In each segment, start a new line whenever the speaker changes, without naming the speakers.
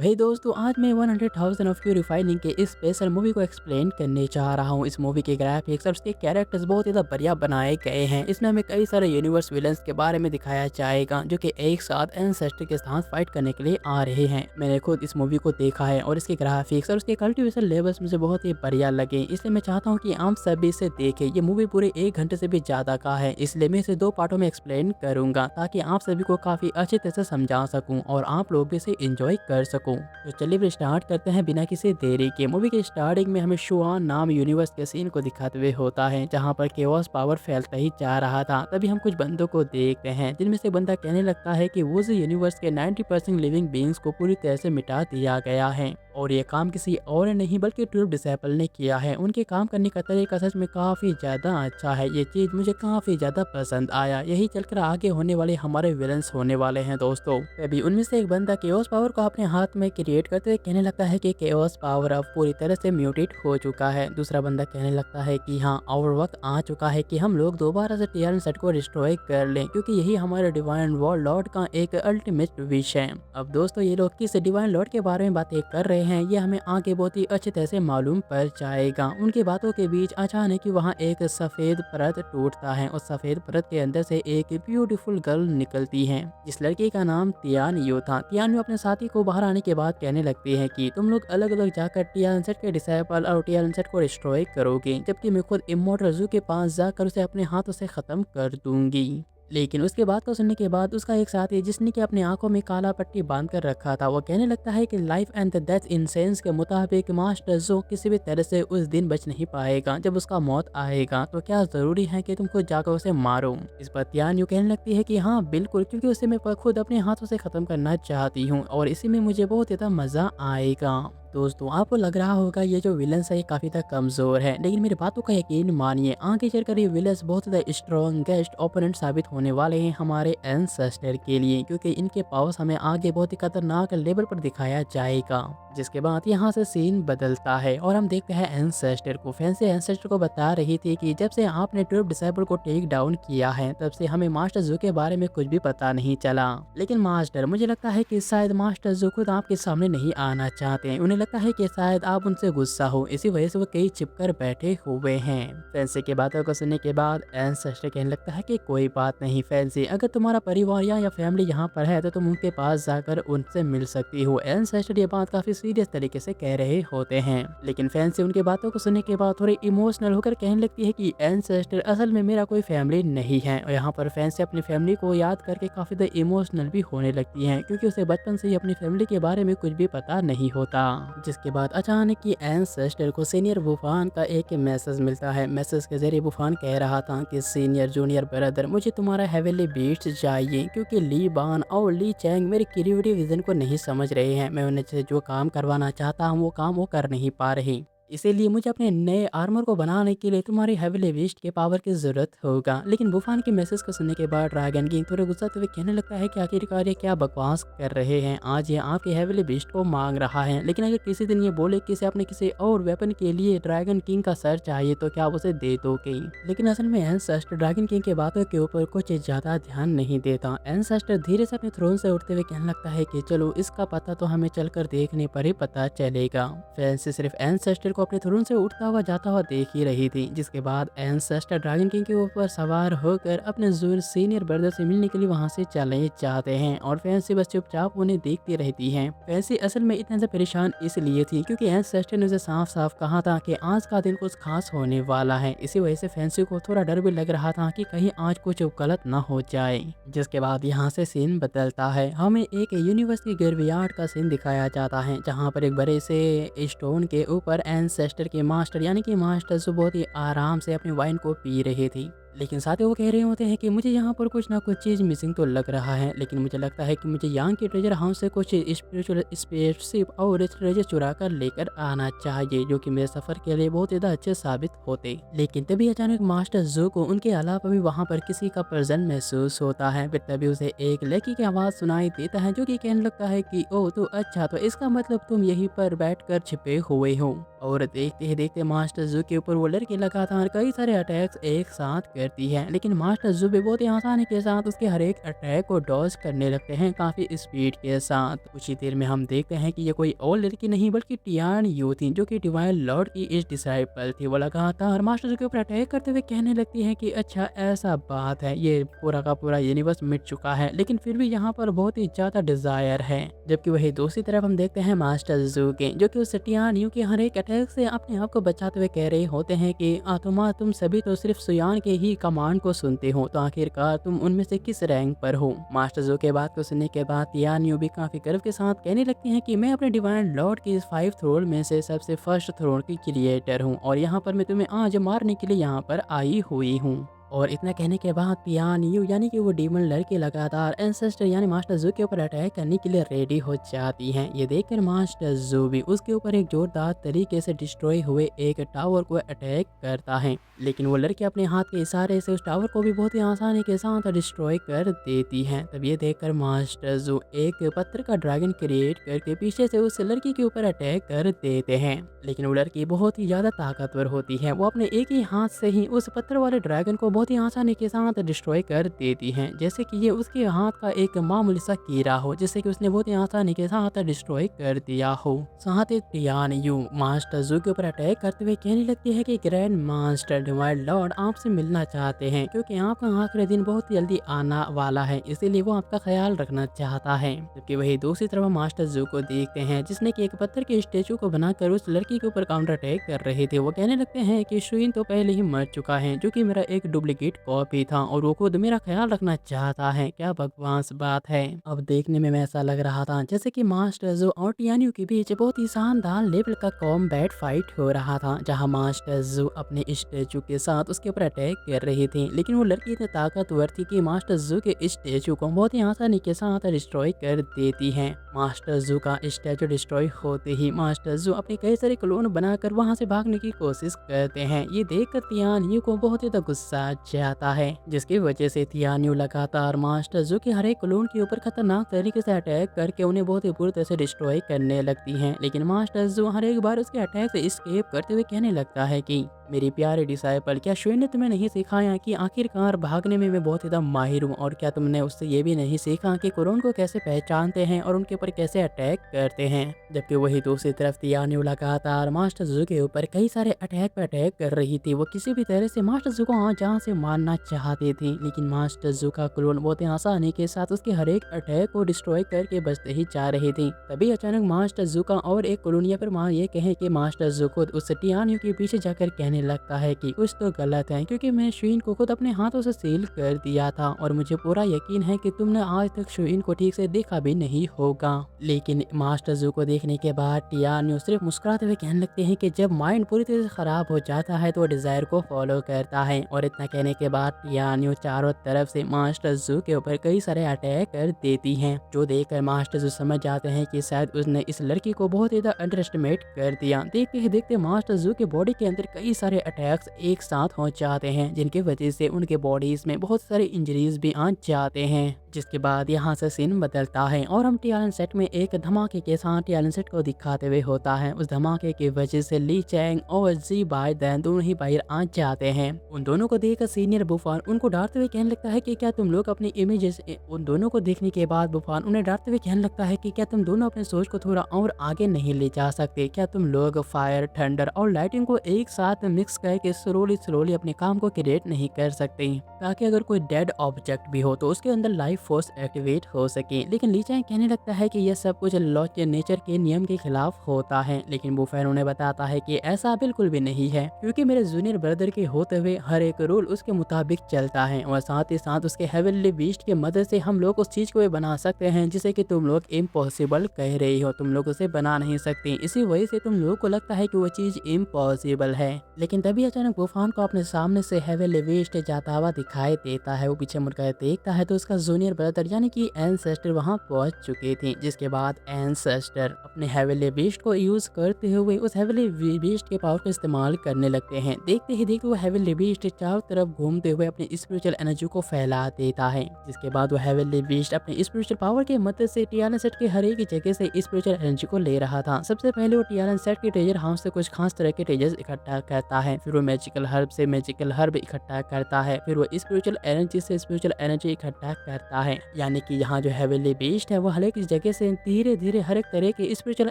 वही दोस्तों, आज मैं 100,000 ऑफ यू रिफाइनिंग के इस स्पेशल मूवी को एक्सप्लेन करने जा रहा हूँ। इस मूवी के ग्राफिक्स और उसके कैरेक्टर्स बहुत ज़्यादा बढ़िया बनाए गए हैं। इसमें हमें कई सारे यूनिवर्स विलन्स के बारे में दिखाया जाएगा जो कि एक साथ एंसेस्टर के साथ फाइट करने के लिए आ रहे हैं। मैंने खुद इस मूवी को देखा है और इसके ग्राफिक्स और उसके कल्टिवेशन लेवल्स मुझे बहुत ही बढ़िया लगे, इसलिए मैं चाहता हूँ कि आप सभी इसे देखें। ये मूवी पूरे 1 घंटे से भी ज़्यादा का है, इसलिए मैं इसे 2 पार्टों में एक्सप्लेन करूँगा ताकि आप सभी को काफ़ी अच्छी तरह से समझा सकूँ और आप लोग भी इसे इंजॉय कर सकूँ। तो चलिए फिर स्टार्ट करते हैं बिना किसी देरी के। मूवी के स्टार्टिंग में हमें शुआन नाम यूनिवर्स के सीन को दिखाते हुए होता है जहाँ पर केओस पावर फैलता ही जा रहा था। तभी हम कुछ बंदों को देखते हैं जिनमें से बंदा कहने लगता है कि वो यूनिवर्स के 90% लिविंग बीइंग्स को पूरी तरह से मिटा दिया गया है और ये काम किसी और ने नहीं बल्कि ट्रूथ डिसेबल ने किया है। उनके काम करने का तरीका सच में काफ़ी ज़्यादा अच्छा है। ये चीज़ मुझे काफ़ी ज़्यादा पसंद आया। यही चलकर आगे होने वाले हमारे विलन्स होने वाले हैं दोस्तों। तभी उनमें से एक बंदा केओस पावर को अपने हाथ में क्रिएट करते हुए कहने लगता है कि केओस पावर अब पूरी तरह से म्यूटेट हो चुका है। दूसरा बंदा कहने लगता है कि हाँ, और वक्त आ चुका है कि हम लोग दोबारा से टीआरएन सेट को डिस्ट्रॉय कर लें क्योंकि यही हमारे डिवाइन वॉर लॉर्ड का एक अल्टीमेट विश है। अब दोस्तों, ये लोग किस डिवाइन लॉर्ड के बारे में बातें कर रहे हैं ये हमें आगे बहुत ही अच्छी तरह से मालूम पड़ जाएगा। उनकी बातों के बीच अचानक ही वहाँ एक सफ़ेद परत टूटता है और सफ़ेद परत के अंदर से एक ब्यूटीफुल गर्ल निकलती है। इस लड़की का नाम तियान यू था। तियान यू अपने साथी को बाहर आने के बाद कहने लगती है कि तुम लोग अलग अलग जाकर टीआरएन सेट के डिसेबल और टीआरएन सेट को डिस्ट्रॉय करोगे, जबकि मैं खुद इमोर्टल जू के पास जाकर उसे अपने हाथों से ख़त्म कर दूंगी। लेकिन उसके बात को सुनने के बाद उसका एक साथी जिसने कि अपनी आंखों में काला पट्टी बांध कर रखा था, वो कहने लगता है कि life and the death in sense के मुताबिक मास्टर जो किसी भी तरह से उस दिन बच नहीं पाएगा। जब उसका मौत आएगा तो क्या जरूरी है कि तुम खुद जाकर उसे मारो। इस पर तियान यूं कहने लगती है कि हाँ बिल्कुल, क्योंकि उसे मैं खुद अपने हाथों से खत्म करना चाहती हूँ और इसी में मुझे बहुत ज़्यादा मजा आएगा। दोस्तों, आपको लग रहा होगा ये जो विलन्स है ये काफ़ी तक कमज़ोर है, लेकिन मेरी बातों का यकीन मानिए, आगे चलकर ये विलन्स बहुत ज़्यादा स्ट्रॉन्गेस्ट ओपोनेंट साबित होने वाले हैं हमारे एंसेस्टर के लिए, क्योंकि इनके पावर्स हमें आगे बहुत ही खतरनाक लेवल पर दिखाया जाएगा। जिसके बाद यहाँ से सीन बदलता है और हम देखते हैं एंसेस्टर को। फैंसी एंसेस्टर को बता रही थी कि जब से आपने ट्रूथ डिसेबल को टेक डाउन किया है तब से हमें मास्टर जू के बारे में कुछ भी पता नहीं चला। लेकिन मास्टर, मुझे लगता है कि शायद मास्टर जू खुद आपके सामने नहीं आना चाहते हैं। उन्हें लगता है कि शायद आप उनसे गुस्सा हो, इसी वजह से वो कहीं छिपकर बैठे हुए हैं। फैंसी की बातों को सुनने के बाद एंसेस्टर कहने लगता है कि कोई बात नहीं फैंसी, अगर तुम्हारा परिवार या फैमिली यहाँ पर है तो तुम उनके पास जाकर उनसे मिल सकती हो। एंसेस्टर ये बात काफी सीरियस तरीके से कह रहे होते हैं, लेकिन फैंसी उनकी बातों को सुनने के बाद थोड़ी इमोशनल होकर कहने लगती है कि एंसेस्टर, असल में मेरा कोई फैमिली नहीं है। और यहाँ पर फैंसी अपनी फैमिली को याद करके काफी ज्यादा इमोशनल भी होने लगती है, क्योंकि उसे बचपन से ही अपनी फैमिली के बारे में कुछ भी पता नहीं होता। जिसके बाद अचानक ही एंसेस्टर को सीनियर वुफान का एक मैसेज मिलता है। मैसेज के जरिए वुफान कह रहा था कि सीनियर जूनियर ब्रदर, मुझे तुम्हारा हेवनली बीट्स चाहिए, क्योंकि ली बान और ली चैंग मेरे क्रिएटिव विजन को नहीं समझ रहे हैं। मैं उन्हें से जो काम करवाना चाहता हूँ वो काम वो कर नहीं पा रहे, इसीलिए मुझे अपने नए आर्मर को बनाने के लिए तुम्हारी हेवनली बीस्ट के पावर की जरूरत होगा। लेकिन वुफान के मैसेज को सुनने के बाद ड्रैगन किंग थोड़े गुस्सा हुए कहने लगता है कि आखिरकार ये क्या बकवास कर रहे हैं। आज ये आपकी हेवनली बीस्ट को मांग रहा है, लेकिन अगर किसी दिन ये बोले कि इसे अपने किसी और वेपन के लिए ड्रैगन किंग का सर चाहिए तो क्या आप उसे दे दोगे। लेकिन असल में एंसेस्टर ड्रैगन किंग के बातों के ऊपर कुछ ज्यादा ध्यान नहीं देता। एंसेस्टर धीरे से अपने थ्रोन से उठते हुए कहने लगता है कि चलो इसका पता तो हमें चलकर देखने पर ही पता चलेगा। फैंसी सिर्फ एंसेस्टर अपने थ्रोन से उठता हुआ जाता हुआ देख ही रही थी। जिसके बाद एंसेस्टर ड्रैगन किंग के ऊपर सवार होकर अपने सीनियर ब्रदर से मिलने के लिए वहां से चले जाते हैं और फैंसी बस चुपचाप उन्हें देखती रहती है। फैंसी असल में इतने से परेशान इसलिए थी क्योंकि एंसेस्टर ने उसे साफ साफ कहा था कि आज का दिन कुछ खास होने वाला है। इसी वजह से फैंसी को थोड़ा डर भी लग रहा था कि कहीं आज कुछ गलत ना हो जाए। जिसके बाद यहाँ से सीन बदलता है। हमें एक यूनिवर्स की ग्रेवयार्ड का सीन दिखाया जाता है जहाँ पर एक बड़े से स्टोन के ऊपर एंसेस्टर के मास्टर यानी कि मास्टर जो बहुत ही आराम से अपनी वाइन को पी रहे थे। लेकिन साथ ही वो कह रहे होते हैं कि मुझे यहाँ पर कुछ ना कुछ चीज़ मिसिंग तो लग रहा है, लेकिन मुझे लगता है कि मुझे यहाँ के ट्रेजर हाउस से कुछ स्पिरिचुअल स्पेसशिप और ट्रेजर चुरा कर लेकर आना चाहिए, जो कि मेरे सफ़र के लिए बहुत ज़्यादा अच्छे साबित होते। लेकिन तभी अचानक मास्टर जो को उनके अलावा भी वहाँ पर किसी का प्रेजेंट महसूस होता है। फिर तभी उसे एक लड़की की आवाज़ सुनाई देता है जो कि कहने लगता है कि ओह तो अच्छा, तो इसका मतलब तुम यहीं पर बैठ कर छिपे हुए हो। और देखते ही देखते मास्टर जू के ऊपर वो लड़के लगातार कई सारे अटैक्स एक साथ करती है, लेकिन मास्टर जू भी बहुत ही आसानी के साथ उसके हर एक अटैक को डॉज करने लगते हैं काफ़ी स्पीड के साथ। कुछ ही देर में हम देखते हैं कि ये कोई और लड़की नहीं बल्कि टियान यू थी, जो कि डिवाइन लॉर्ड की इस डिसाइपल थी। वो लगातार मास्टर जू के ऊपर अटैक करते हुए कहने लगती है कि अच्छा ऐसा बात है, ये पूरा का पूरा यूनिवर्स मिट चुका है, लेकिन फिर भी यहाँ पर बहुत ही ज़्यादा डिज़ायर है। जबकि वही दूसरी तरफ हम देखते हैं मास्टर जू के, जो कि उस टियान यू के हर एक अटैक से अपने आप को बचाते हुए कह रहे होते हैं कि आत्मा तुम सभी तो सिर्फ सुयान के ही कमांड को सुनते हो, तो आखिरकार तुम उनमें से किस रैंक पर हो। मास्टर जू के बात को सुनने के बाद टियान यू भी काफ़ी गर्व के साथ कहने लगती हैं कि मैं अपने डिवाइन लॉर्ड के इस 5 थ्रोन में से सबसे फर्स्ट थ्रोन की क्रिएटर हूँ, और यहाँ पर मैं तुम्हें आज मारने के लिए यहाँ पर आई हुई हूँ। और इतना कहने के बाद टियान यू यानी कि वो डीमन लड़की लगातार एंसेस्टर यानी मास्टर जू के ऊपर अटैक करने के लिए रेडी हो जाती हैं। ये देखकर मास्टर जू भी उसके ऊपर एक जोरदार तरीके से डिस्ट्रॉय हुए एक टावर को अटैक करता है, लेकिन वो लड़की अपने हाथ के इशारे से उस टावर को भी बहुत ही आसानी के साथ डिस्ट्रॉय कर देती है। तब ये देखकर मास्टर जू एक पत्थर का ड्रैगन क्रिएट करके पीछे से उस लड़की के ऊपर अटैक कर देते हैं, लेकिन वो लड़की बहुत ही ज़्यादा ताकतवर होती है। वो अपने एक ही हाथ से ही उस पत्थर वाले ड्रैगन को बहुत ही आसानी के साथ डिस्ट्रॉय कर देती हैं, जैसे कि ये उसके हाथ का एक मामूली सा कीड़ा हो, जिससे कि उसने बहुत ही आसानी के साथ डिस्ट्रॉय कर दिया हो। साथ ही टियान यू मास्टर जू के ऊपर अटैक करते हुए कहने लगती है कि ग्रैंड मास्टर डिवाइन लॉर्ड आपसे मिलना चाहते हैं, क्योंकि आपका आखिरी दिन बहुत जल्दी आना वाला है, इसीलिए वो आपका ख्याल रखना चाहता है। जबकि वही दूसरी तरफ मास्टर जू को देखते हैं, जिसने कि एक पत्थर के स्टेचू को बनाकर उस लड़की के ऊपर काउंटर अटैक कर रहे थे। वो कहने लगते हैं कि शुइन तो पहले ही मर चुका है, जो कि मेरा एक डुप्लीकेट कॉपी था, और वो खुद मेरा ख्याल रखना चाहता है। क्या बकवास बात है। अब देखने में ऐसा लग रहा था जैसे कि मास्टर जू और टियान के बीच बहुत ही शानदार लेवल का कॉम्बैट फाइट हो रहा था, जहां मास्टर जू अपने स्टेचू के साथ उसके ऊपर अटैक कर रही थी, लेकिन वो लड़की इतनी ताकतवर थी कि मास्टर जू के स्टेचू को बहुत ही आसानी के साथ डिस्ट्रॉय कर देती है। मास्टर जू का स्टेचू डिस्ट्रॉय होते ही मास्टर जू अपने कई सारे क्लोन बनाकर वहां से भागने की कोशिश करते हैं। ये देखकर टियान यू को बहुत ही गुस्सा जाता है, जिसकी वजह से टियान यू लगातार मास्टर जू के हर एक क्लोन के ऊपर खतरनाक तरीके से अटैक करके उन्हें बहुत ही बुरी तरह से डिस्ट्रॉय करने लगती हैं। लेकिन मास्टर जू हर एक बार उसके अटैक से एस्केप करते हुए कहने लगता है कि मेरी प्यारे डिसाइपल, क्या शुइन ने तुम्हें नहीं सिखाया कि आखिरकार भागने में मैं बहुत ज़्यादा माहिर हूँ, और क्या तुमने उससे ये भी नहीं सीखा कि क्लोन को कैसे पहचानते हैं और उनके ऊपर कैसे अटैक करते हैं। जबकि वही दूसरी तरफ टियान यू लगातार मास्टर जू के ऊपर कई सारे अटैक पर अटैक कर रही थी। वो किसी भी तरह से मास्टर जू को जहाँ से मारना चाहती थी, लेकिन मास्टर जू का क्लोन बहुत ही आसानी के साथ उसके हर एक अटैक को डिस्ट्रॉय करके बचते ही जा रही थी। तभी अचानक मास्टर जू का और एक क्लोन या फिर ये कहें कि मास्टर जू खुद उस टियान यू के पीछे जाकर कहने लगता है कि कुछ तो गलत है, क्योंकि मैं शुइन को खुद अपने हाथों से सील कर दिया था, और मुझे पूरा यकीन है कि तुमने आज तक शुइन को ठीक से देखा भी नहीं होगा। लेकिन मास्टर जू को देखने के बाद टियान यू सिर्फ मुस्कुराते हुए कहने लगते हैं कि जब माइंड पूरी तरह से खराब हो जाता है तो डिजायर को फॉलो करता है। और इतना कहने के बाद टियान यू चारों तरफ से मास्टर जू के ऊपर कई सारे अटैक कर देती हैं, जो देखकर मास्टर जू समझ जाते हैं कि शायद उसने इस लड़की को बहुत ज़्यादा अंडर एस्टिमेट कर दिया। देखते ही देखते मास्टर जू के बॉडी के अंदर कई सारे अटैक्स एक साथ हो जाते हैं, जिनकी वजह से उनके बॉडीज में बहुत सारे इंजरीज भी आ जाते हैं। जिसके बाद यहाँ से सीन बदलता है और हम टियालन सेट में एक धमाके के साथ टियालन सेट को दिखाते हुए होता है। उस धमाके की वजह से ली चैंग और जी बाय दैन दोनों ही बाहर आ जाते हैं। उन दोनों को देखकर सीनियर बुफान उनको डांटते हुए कहने लगता है कि क्या तुम लोग अपनी इमेजेस, उन दोनों को देखने के बाद बुफान उन्हें डांटते हुए कहने लगता है कि क्या तुम दोनों अपने सोच को थोड़ा और आगे नहीं ले जा सकते? क्या तुम लोग फायर, थंडर और लाइटिंग को एक साथ मिक्स करके स्लोली अपने काम को क्रिएट नहीं कर सकते, ताकि अगर कोई डेड ऑब्जेक्ट भी हो तो उसके अंदर लाइफ फोर्स एक्टिवेट हो सके? लेकिन ली चैंग कहने लगता है कि यह सब कुछ लॉ के नेचर के नियम के खिलाफ होता है। लेकिन बुफान उन्हें बताता है कि ऐसा बिल्कुल भी नहीं है, क्योंकि मेरे जूनियर ब्रदर के होते हुए हर एक रूल उसके मुताबिक चलता है, और साथ ही साथ उसके हेवनली बीस्ट की मदद से हम लोग उस चीज को बना सकते हैं जिसे कि तुम लोग इम्पॉसिबल कह रही हो। तुम लोग उसे बना नहीं सकते, इसी वजह से तुम लोगों को लगता है कि वो चीज इम्पॉसिबल है। लेकिन तभी अचानक बुफान को अपने सामने से हेवनली बीस्ट जाता हुआ दिखाई देता है। वो पीछे मुड़कर देखता है तो उसका जूनियर ब्रदर यानी कि एंसेस्टर वहां पहुंच चुके थे। जिसके बाद एंसेस्टर अपने हेवनली बीस्ट को यूज करते हुए उस हेवनली बीस्ट के पावर का इस्तेमाल करने लगते हैं। देखते ही देखते वो हेवनली बीस्ट चारों तरफ घूमते हुए अपनी स्पिरिचुअल एनर्जी को फैला देता है। जिसके बाद वो हेवनली बीस्ट अपने स्पिरिचुअल पावर की मदद से टियालन सेट के हर एक जगह से स्पिरिचुअल एनर्जी को ले रहा था। सबसे पहले वो टियालन सेट के ट्रेजर हाउस से कुछ खास तरह के ट्रेजर्स इकट्ठा करता जाता है। फिर वो मैजिकल हर्ब से मैजिकल हर्ब इकट्ठा करता है, फिर वो स्पिरिचुअल एनर्जी से स्पिरिचुअल एनर्जी इकट्ठा करता है। यानी कि यहाँ जो हेवनली बीस्ट है वो हर एक जगह से धीरे धीरे हर एक तरह की स्पिरिचुअल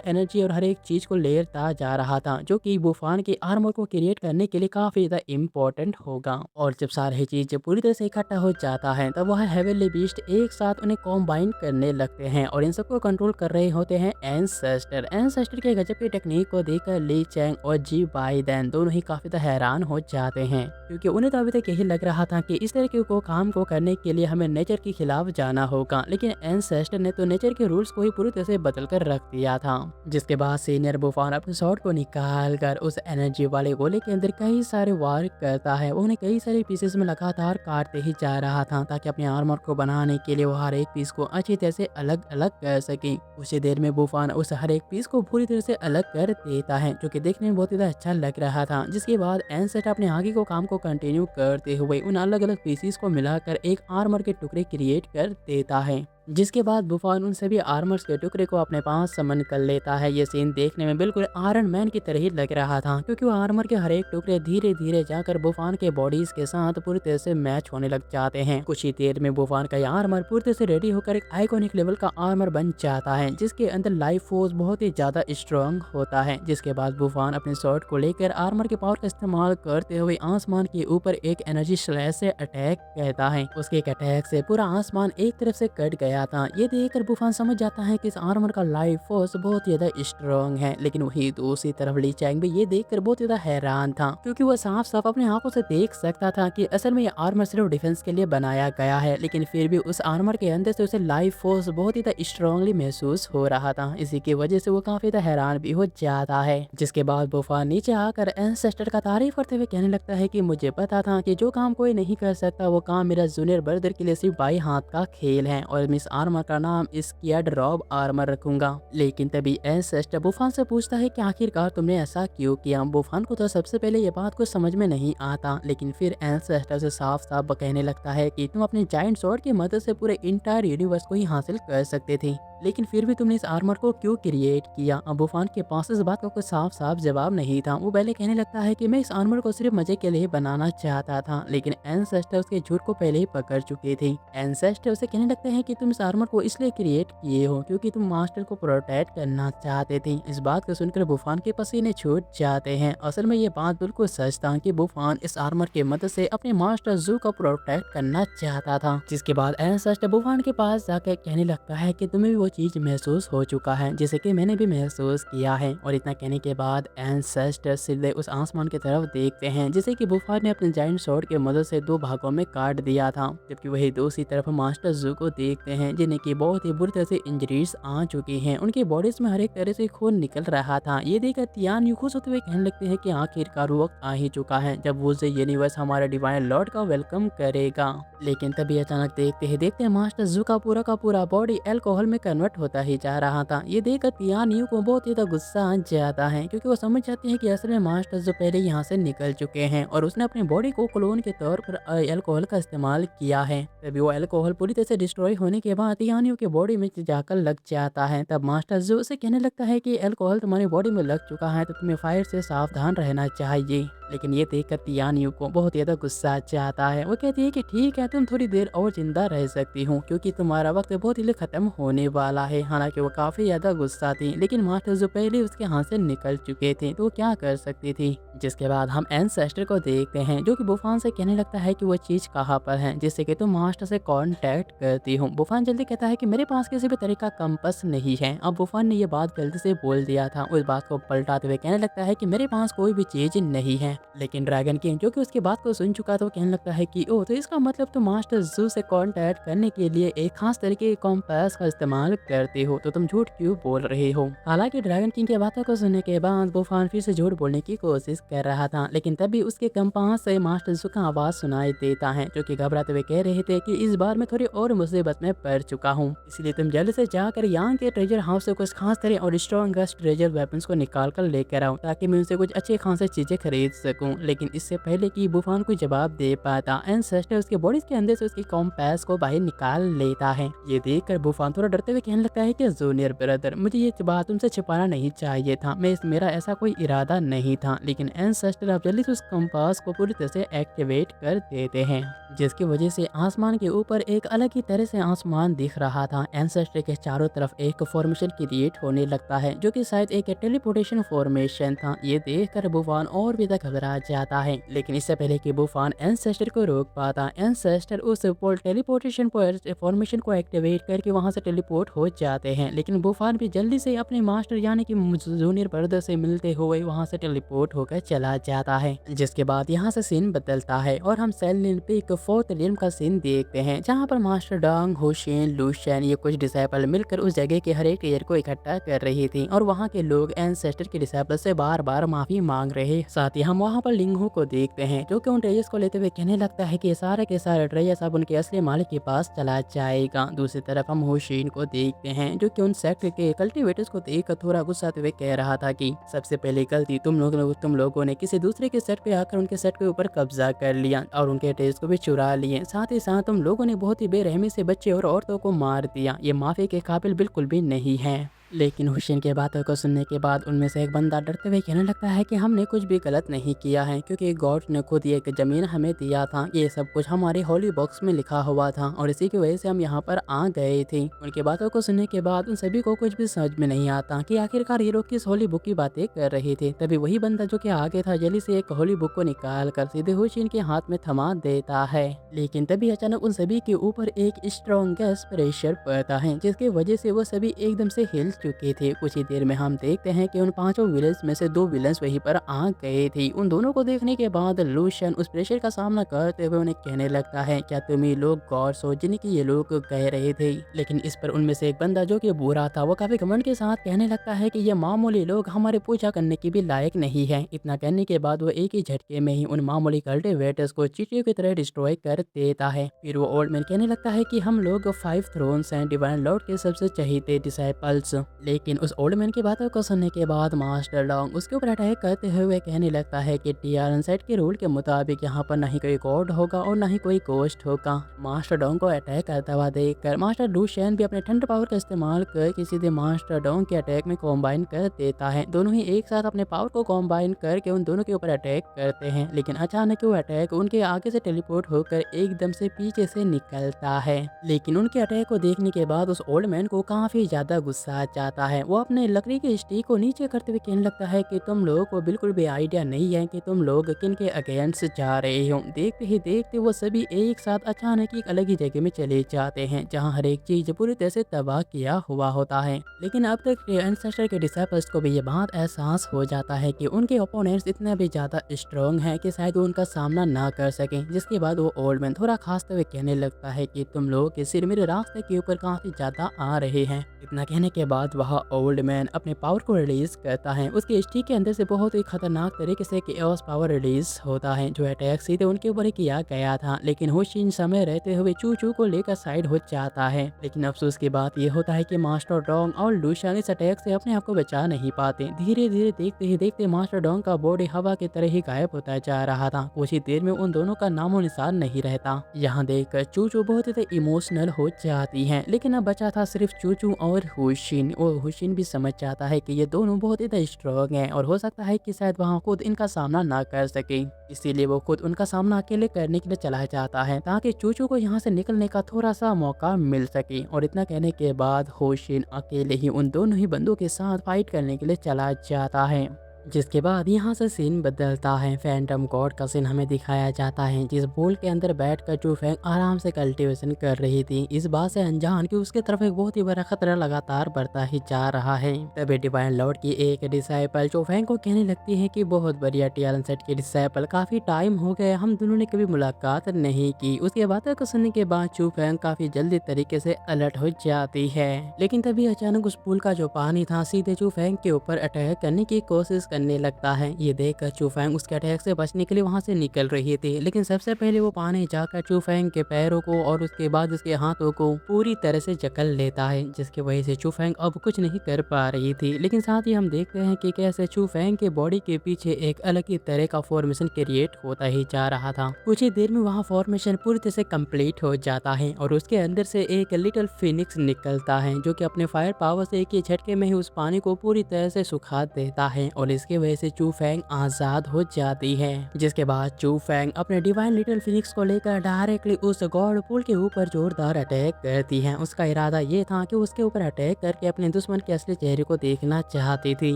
एनर्जी और हर एक चीज को लेता जा रहा था, जो कि बुफान के आर्मर को क्रिएट करने के लिए काफी ज्यादा इम्पोर्टेंट होगा। और जब सारी चीज पूरी तरह से इकट्ठा हो जाता है तब वह हेवनली बीस्ट एक साथ उन्हें कॉम्बाइन करने लगते हैं और इन सबको कंट्रोल कर रहे होते हैं एंसेस्टर। एंसेस्टर के गजब की टेक्निक को देखकर ली चैंग और जी बाइडेन दोनों ही काफी हैरान हो जाते हैं, क्योंकि उन्हें तो अभी तक यही लग रहा था कि इस तरह के काम को करने के लिए हमें नेचर के खिलाफ जाना होगा, लेकिन एंसेस्टर ने तो नेचर के रूल्स को ही पूरी तरह से बदल कर रख दिया था। जिसके बाद सीनियर बुफान अपने शॉट को निकाल कर उस एनर्जी वाले गोले के अंदर कई सारे वार करता है। वो उन्हें कई सारे पीसेस में लगातार काटते ही जा रहा था ताकि अपने आर्मर को बनाने के लिए वो हर एक पीस को अच्छी तरह से अलग अलग कर सके। उसी देर में बुफान उस हर एक पीस को पूरी तरह से अलग कर देता है, जो कि देखने में बहुत ही अच्छा लग रहा था। जिसके बाद एंसेट अपने आगे को काम को कंटिन्यू करते हुए उन अलग अलग पीसीस को मिलाकर एक आर्मर के टुकड़े क्रिएट कर देता है। जिसके बाद बुफान उन सभी आर्मर्स के टुकड़े को अपने पास समन कर लेता है। ये सीन देखने में बिल्कुल आयरन मैन की तरह ही लग रहा था, क्योंकि वो आर्मर के हर एक टुकड़े धीरे धीरे जाकर बुफान के बॉडीज के साथ पूरी तरह से मैच होने लग जाते हैं। कुछ ही देर में बुफान का यह आर्मर पूरी तरह से रेडी होकर एक आइकॉनिक लेवल का आर्मर बन जाता है, जिसके अंदर लाइफ फोर्स बहुत ही ज्यादा स्ट्रांग होता है। जिसके बाद बुफान अपने शॉट को लेकर आर्मर के पावर का इस्तेमाल करते हुए आसमान के ऊपर एक एनर्जी स्लैश से अटैक करता है। उसके एक अटैक से पूरा आसमान एक तरफ से कट गया था। ये देखकर बुफान समझ जाता है कि इस आर्मर का लाइफ फोर्स बहुत ज्यादा स्ट्रांग है, लेकिन वही दूसरी तरफ ली चैंग भी ये देखकर बहुत ज्यादा हैरान था, क्योंकि वो साफ साफ अपने आंखों से देख सकता था कि असल में ये आर्मर सिर्फ डिफेंस के लिए बनाया गया है, लेकिन फिर भी उस आर्मर के अंदर से उसे लाइफ फोर्स बहुत ही स्ट्रांगली महसूस हो रहा था। इसी की वजह से वो काफी हैरान भी हो जाता है। जिसके बाद बुफान नीचे आकर एंसेस्टर का तारीफ करते हुए कहने लगता है कि मुझे पता था कि जो काम कोई नहीं कर सकता वो काम मेरा जूनियर ब्रदर के लिए सिर्फ बाई हाथ का खेल है, और मिस आर्मर का नाम स्कियार्ड रॉब आर्मर रखूंगा। लेकिन तभी एंसेस्टर बुफान से पूछता है कि आखिरकार तुमने ऐसा क्यों किया। बुफान को तो सबसे पहले ये बात कुछ समझ में नहीं आता, लेकिन फिर एंसेस्टर से साफ साफ कहने लगता है कि तुम अपने जायंट स्वॉर्ड की मदद से पूरे इंटायर यूनिवर्स को ही हासिल कर सकते थे, लेकिन फिर भी तुमने इस आर्मर को क्यों क्रिएट किया। अब बुफान के पास इस बात का कोई साफ साफ जवाब नहीं था। वो पहले कहने लगता है कि मैं इस आर्मर को सिर्फ मजे के लिए बनाना चाहता था, लेकिन एंसेस्टर उसके झूठ को पहले ही पकड़ चुके थे। एंसेस्टर उसे कहने लगते हैं कि तुम इस आर्मर को इसलिए क्रिएट किए हो क्योंकि तुम मास्टर को प्रोटेक्ट करना चाहते थे। इस बात को सुनकर बुफान के पसीने छूट जाते हैं। असल में ये बात बिल्कुल सच था कि बुफान इस आर्मर की मदद से अपने मास्टर जू को प्रोटेक्ट करना चाहता था। जिसके बाद एंसेस्टर बुफान के पास जाकर कहने लगता है कि तुम्हें भी वो चीज महसूस हो चुका है जैसे कि मैंने भी महसूस किया है। और इतना कहने के बाद एंसेस्टर सीधे उस आसमान की तरफ देखते हैं, जैसे कि बुफान ने अपने जायंट स्वॉर्ड की मदद से दो भागों में काट दिया था। जबकि वही दूसरी तरफ मास्टर जू को देखते हैं, जिन्हें की बहुत ही बुरी तरह से इंजरीज आ चुकी हैं। उनकी बॉडीज में हर एक तरह से खून निकल रहा था। ये देखकर तियान यू खुश होते हुए कहने लगते हैं कि आखिरकार वक्त आ ही चुका है जब वो यूनिवर्स हमारे डिवाइन लॉर्ड का वेलकम करेगा। लेकिन तभी अचानक देखते हैं मास्टर जू का पूरा बॉडी अल्कोहल में कन्वर्ट होता ही जा रहा था। ये देखकर तियान यू को बहुत ही गुस्सा आ जाता है, क्योंकि वो समझ जाते हैं कि असल में मास्टर जो पहले यहाँ से निकल चुके हैं और उसने अपनी बॉडी को क्लोन के तौर पर अल्कोहल का इस्तेमाल किया है। तभी वो अल्कोहल पूरी तरह से डिस्ट्रॉय होने के बाद तियान यू के बॉडी में जाकर लग जाता है। तब मास्टर जो उसे कहने लगता है कि अल्कोहल तुम्हारी बॉडी में लग चुका है तो तुम्हें फायर से सावधान रहना चाहिए। लेकिन ये देखकर तियान यू को बहुत ज्यादा गुस्सा आता है। वो कहती है कि ठीक है, तुम थोड़ी देर और जिंदा रह सकती हो क्योंकि तुम्हारा वक्त बहुत ही खत्म होने वाला है। हालांकि वो काफी ज्यादा गुस्सा थी, लेकिन मास्टर जो पहले उसके हाथ से निकल चुके थे तो वो क्या कर सकती थी। जिसके बाद हम एंसेस्टर को देखते हैं, जो कि बुफान से कहने लगता है कि वो चीज कहाँ पर है जिससे कि तुम मास्टर से कांटेक्ट करती हो। बुफान जल्दी कहता है कि मेरे पास किसी भी तरह का कंपास नहीं है। अब बुफान ने ये बात गलती से बोल दिया था। उस बात को पलटाते हुए कहने लगता है कि मेरे पास कोई भी चीज नहीं है। लेकिन ड्रैगन किंग जो कि उसकी बात को सुन चुका था वो कहने लगता है कि ओह, तो इसका मतलब तुम मास्टर जू से कांटेक्ट करने के लिए एक खास तरीके के कंपास का इस्तेमाल करते हो, तो तुम झूठ क्यों बोल रहे हो। हालांकि ड्रैगन किंग की बातों को सुनने के बाद बुफान फिर से झूठ बोलने की कोशिश कर रहा था, लेकिन तभी उसके कंपास से मास्टर जू का आवाज सुनाई देता है, जो कि घबराते हुए कह रहे थे कि इस बार मैं थोड़ी और मुसीबत में पड़ चुका हूँ, इसलिए तुम जल्द से जाकर यहाँ के ट्रेजर हाउस से कुछ खास तरह और स्ट्रॉन्गेस्ट ट्रेजर वेपन्स को निकाल कर लेकर आओ ताकि मैं उनसे कुछ अच्छे खासे चीजें खरीद सकूं। लेकिन इससे पहले कि बुफान कोई जवाब दे पाता, एंसेस्टर उसके बॉडी के अंदर से उसकी कॉम्पास को बाहर निकाल लेता है। ये देखकर बुफान थोड़ा डरते हुए कहने लगता है कि जूनियर ब्रदर, मुझे ये बात तुमसे छिपाना नहीं चाहिए था, मेरा ऐसा कोई इरादा नहीं था। लेकिन एंसेस्टर अब जल्दी से उस कंपास को पूरी तरह से एक्टिवेट कर देते हैं, जिसकी वजह से आसमान के ऊपर एक अलग ही तरह से आसमान दिख रहा था। एंसेस्टर के चारों तरफ एक फॉर्मेशन क्रिएट होने लगता है, जो कि शायद एक टेलीपोर्टेशन फॉर्मेशन था। ये देखकर बुफान और भी तक घबरा जाता है, लेकिन इससे पहले कि बुफान एंसेस्टर को रोक पाता, एंसेस्टर उस टेलीपोर्टेशन फॉर्मेशन को एक्टिवेट करके वहां से टेलीपोर्ट हो जाते हैं। लेकिन बुफान भी जल्दी से अपने मास्टर यानी कि जूनियर ब्रदर से मिलते हुए वहां से टेलीपोर्ट होकर चला जाता है। जिसके बाद यहाँ से सीन बदलता है और हम सेल पे एक फोर्थ रियल्म का सीन देखते हैं, जहाँ पर मास्टर डोंग, होशिन, लूशियन ये कुछ डिसाइपल मिलकर उस जगह के हर एक टीयर को इकट्ठा कर रही थी और वहाँ के लोग एंसेस्टर के डिसाइपल से बार बार माफी मांग रहे। साथ ही हम वहाँ पर लिंगू को देखते हैं, जो कि उन ट्रेजर्स को लेते हुए कहने लगता है कि सारे के सारे ट्रेजर्स अब उनके असली मालिक के पास चला जाएगा। दूसरी तरफ हम होशिन को देखते हैं, जो कि उन सेक्ट के कल्टीवेटर्स को देखकर थोड़ा गुस्साते हुए कह रहा था कि सबसे पहली गलती तुम लोगों ने किसी दूसरे के सेट पे आकर उनके सेट के ऊपर कब्जा कर लिया और उनके टेस्ट को भी चुरा लिए। साथ ही साथ तुम लोगों ने बहुत ही बेरहमी से बच्चे और औरतों को मार दिया। ये माफी के काबिल बिल्कुल भी नहीं है। लेकिन हुसैन की बातों को सुनने के बाद उनमें से एक बंदा डरते हुए कहने लगता है कि हमने कुछ भी गलत नहीं किया है, क्योंकि गॉड ने खुद ये एक ज़मीन हमें दिया था। ये सब कुछ हमारी होली बॉक्स में लिखा हुआ था और इसी की वजह से हम यहाँ पर आ गए थे। उनकी बातों को सुनने के बाद उन सभी को कुछ भी समझ में नहीं आता कि आखिरकार ये लोग किस होली बुक की बातें कर रहे थे। तभी वही बंदा जो कि आगे था जल्दी से एक होली बुक को निकाल कर सीधे हुसैन के हाथ में थमा देता है। लेकिन तभी अचानक उन सभी के ऊपर एक स्ट्रॉन्गेस्ट प्रेशर पड़ता है, जिसकी वजह से वो सभी एकदम से हिल चुके थे। कुछ ही देर में हम देखते हैं कि उन पांचों विलन्स में से दो विलन्स वहीं पर आ गए थे। उन दोनों को देखने के बाद लूशियन उस प्रेशर का सामना करते हुए उन्हें कहने लगता है, क्या तुम ही लोग गॉड्स हो जिनकी ये लोग कह रहे थे। लेकिन इस पर उनमें से एक बंदा जो कि बुरा था, वो काफी घमंड के साथ कहने लगता है कि ये मामूली लोग हमारे पूजा करने की भी लायक नहीं है। इतना कहने के बाद वो एक ही झटके में ही उन मामूली कल्टीवेटर्स को चींटियों की तरह डिस्ट्रॉय कर देता है। फिर वो ओल्ड मैन कहने लगता है कि हम लोग 5 थ्रोन्स हैं, डिवाइन लॉर्ड के सबसे चहीते डिसाइपल्स। लेकिन उस ओल्ड मैन की बातों को सुनने के बाद मास्टर डोंग उसके ऊपर अटैक करते हुए कहने लगता है कि टीआरएन सेट के रूल के मुताबिक यहाँ पर नहीं कोई गॉड होगा और नहीं कोई गोस्ट होगा। मास्टर डोंग को अटैक करता हुआ देखकर मास्टर लूशियन भी अपने ठंड पावर का इस्तेमाल करके सीधे मास्टर डोंग के अटैक में कॉम्बाइन कर देता है। दोनों ही एक साथ अपने पावर को कॉम्बाइन करके उन दोनों के ऊपर अटैक करते हैं, लेकिन अचानक वो अटैक उनके आगे से टेलीपोर्ट होकर एकदम से पीछे से निकलता है। लेकिन उनके अटैक को देखने के बाद उस ओल्ड मैन को काफी ज्यादा गुस्सा आ जाता है। वो अपने लकड़ी के स्टिक को नीचे करते हुए कहने लगता है कि तुम लोगों को बिल्कुल भी आइडिया नहीं है कि तुम लोग किन के अगेंस्ट जा रहे हो। देखते ही देखते वो सभी एक साथ अचानक एक अलग ही जगह में चले जाते हैं, जहां हर एक चीज पूरी तरह से तबाह किया हुआ होता है। लेकिन अब तक एंसेस्टर के डिसाइपल्स को भी ये बात एहसास हो जाता है कि उनके ओपोनेंट्स इतने भी ज्यादा स्ट्रॉन्ग हैं कि शायद वो उनका सामना ना कर सकें। जिसके बाद वो ओल्ड मैन थोड़ा खासते हुए कहने लगता है कि तुम लोगों के सिर मेरे रास्ते के ऊपर काफी ज्यादा आ रहे हैं। इतना कहने के बाद वह ओल्ड मैन अपने पावर को रिलीज करता है। उसके स्टिक के अंदर से बहुत ही खतरनाक तरीके से केओस पावर रिलीज होता है, जो अटैक सीधे उनके ऊपर ही किया गया था। लेकिन होशिन समय रहते हुए चू को लेकर साइड हो जाता है। लेकिन अफसोस की बात यह होता है कि मास्टर डोंग और लूशियन इस अटैक से अपने आप को बचा नहीं पाते। धीरे धीरे देखते ही देखते मास्टर डोंग का बॉडी हवा की तरह ही गायब होता जा रहा था। कुछ ही देर में उन दोनों का नामो निशान नहीं रहता। यहाँ देखकर चू बहुत ही इमोशनल हो जाती है। लेकिन अब बचा था सिर्फ चू और होशिन। और होशिन भी समझ जाता है कि ये दोनों बहुत ही स्ट्रॉन्ग हैं और हो सकता है कि शायद वहाँ खुद इनका सामना ना कर सके। इसीलिए वो खुद उनका सामना अकेले करने के लिए चला जाता है, ताकि चूचू को यहाँ से निकलने का थोड़ा सा मौका मिल सके। और इतना कहने के बाद होशिन अकेले ही उन दोनों ही बंदों के साथ फाइट करने के लिए चला जाता है। जिसके बाद यहाँ से सीन बदलता है। फैंटम गॉड का सीन हमें दिखाया जाता है, जिस बोल के अंदर बैठकर चू फेंग आराम से कल्टीवेशन कर रही थी, इस बात से अनजान कि उसके तरफ एक बहुत ही बड़ा खतरा लगातार बढ़ता ही जा रहा है। तभी डिवाइन लॉर्ड की एक डिसाइपल चू फेंग को कहने लगती है कि बहुत बढ़िया टीआरएन सेट की डिसाइपल, काफी टाइम हो गया, हम दोनों ने कभी मुलाकात नहीं की। उसकी बातों को सुनने के बाद चू फेंग काफी जल्दी तरीके से अलर्ट हो जाती है। लेकिन तभी अचानक उस पुल का जो पानी था सीधे चू फेंग के ऊपर अटैक करने की कोशिश करने लगता है। ये देखकर चूफेंग उसके अटैक से बचने के लिए वहाँ से निकल रही थी, लेकिन सबसे पहले वो पानी जाकर चूफेंग के पैरों को और उसके बाद उसके हाथों को पूरी तरह से जकड़ लेता है, जिसकी वजह से चूफेंग अब कुछ नहीं कर पा रही थी। लेकिन साथ ही हम देखते हैं कि कैसे चूफेंग के बॉडी के पीछे एक अलग ही तरह का फॉर्मेशन क्रिएट होता ही जा रहा था। कुछ ही देर में वहाँ फॉर्मेशन पूरी तरह से कंप्लीट हो जाता है और उसके अंदर से एक लिटिल फिनिक्स निकलता है, जो कि अपने फायर पावर से एक ही झटके में ही उस पानी को पूरी तरह से सुखा देता है और इसकी वजह से चूफेंग आजाद हो जाती है। जिसके बाद चूफेंग अपने डिवाइन लिटिल फिनिक्स को लेकर डायरेक्टली उस गॉड पूल के ऊपर जोरदार अटैक करती है। उसका इरादा ये था कि उसके ऊपर अटैक करके अपने दुश्मन के असली चेहरे को देखना चाहती थी,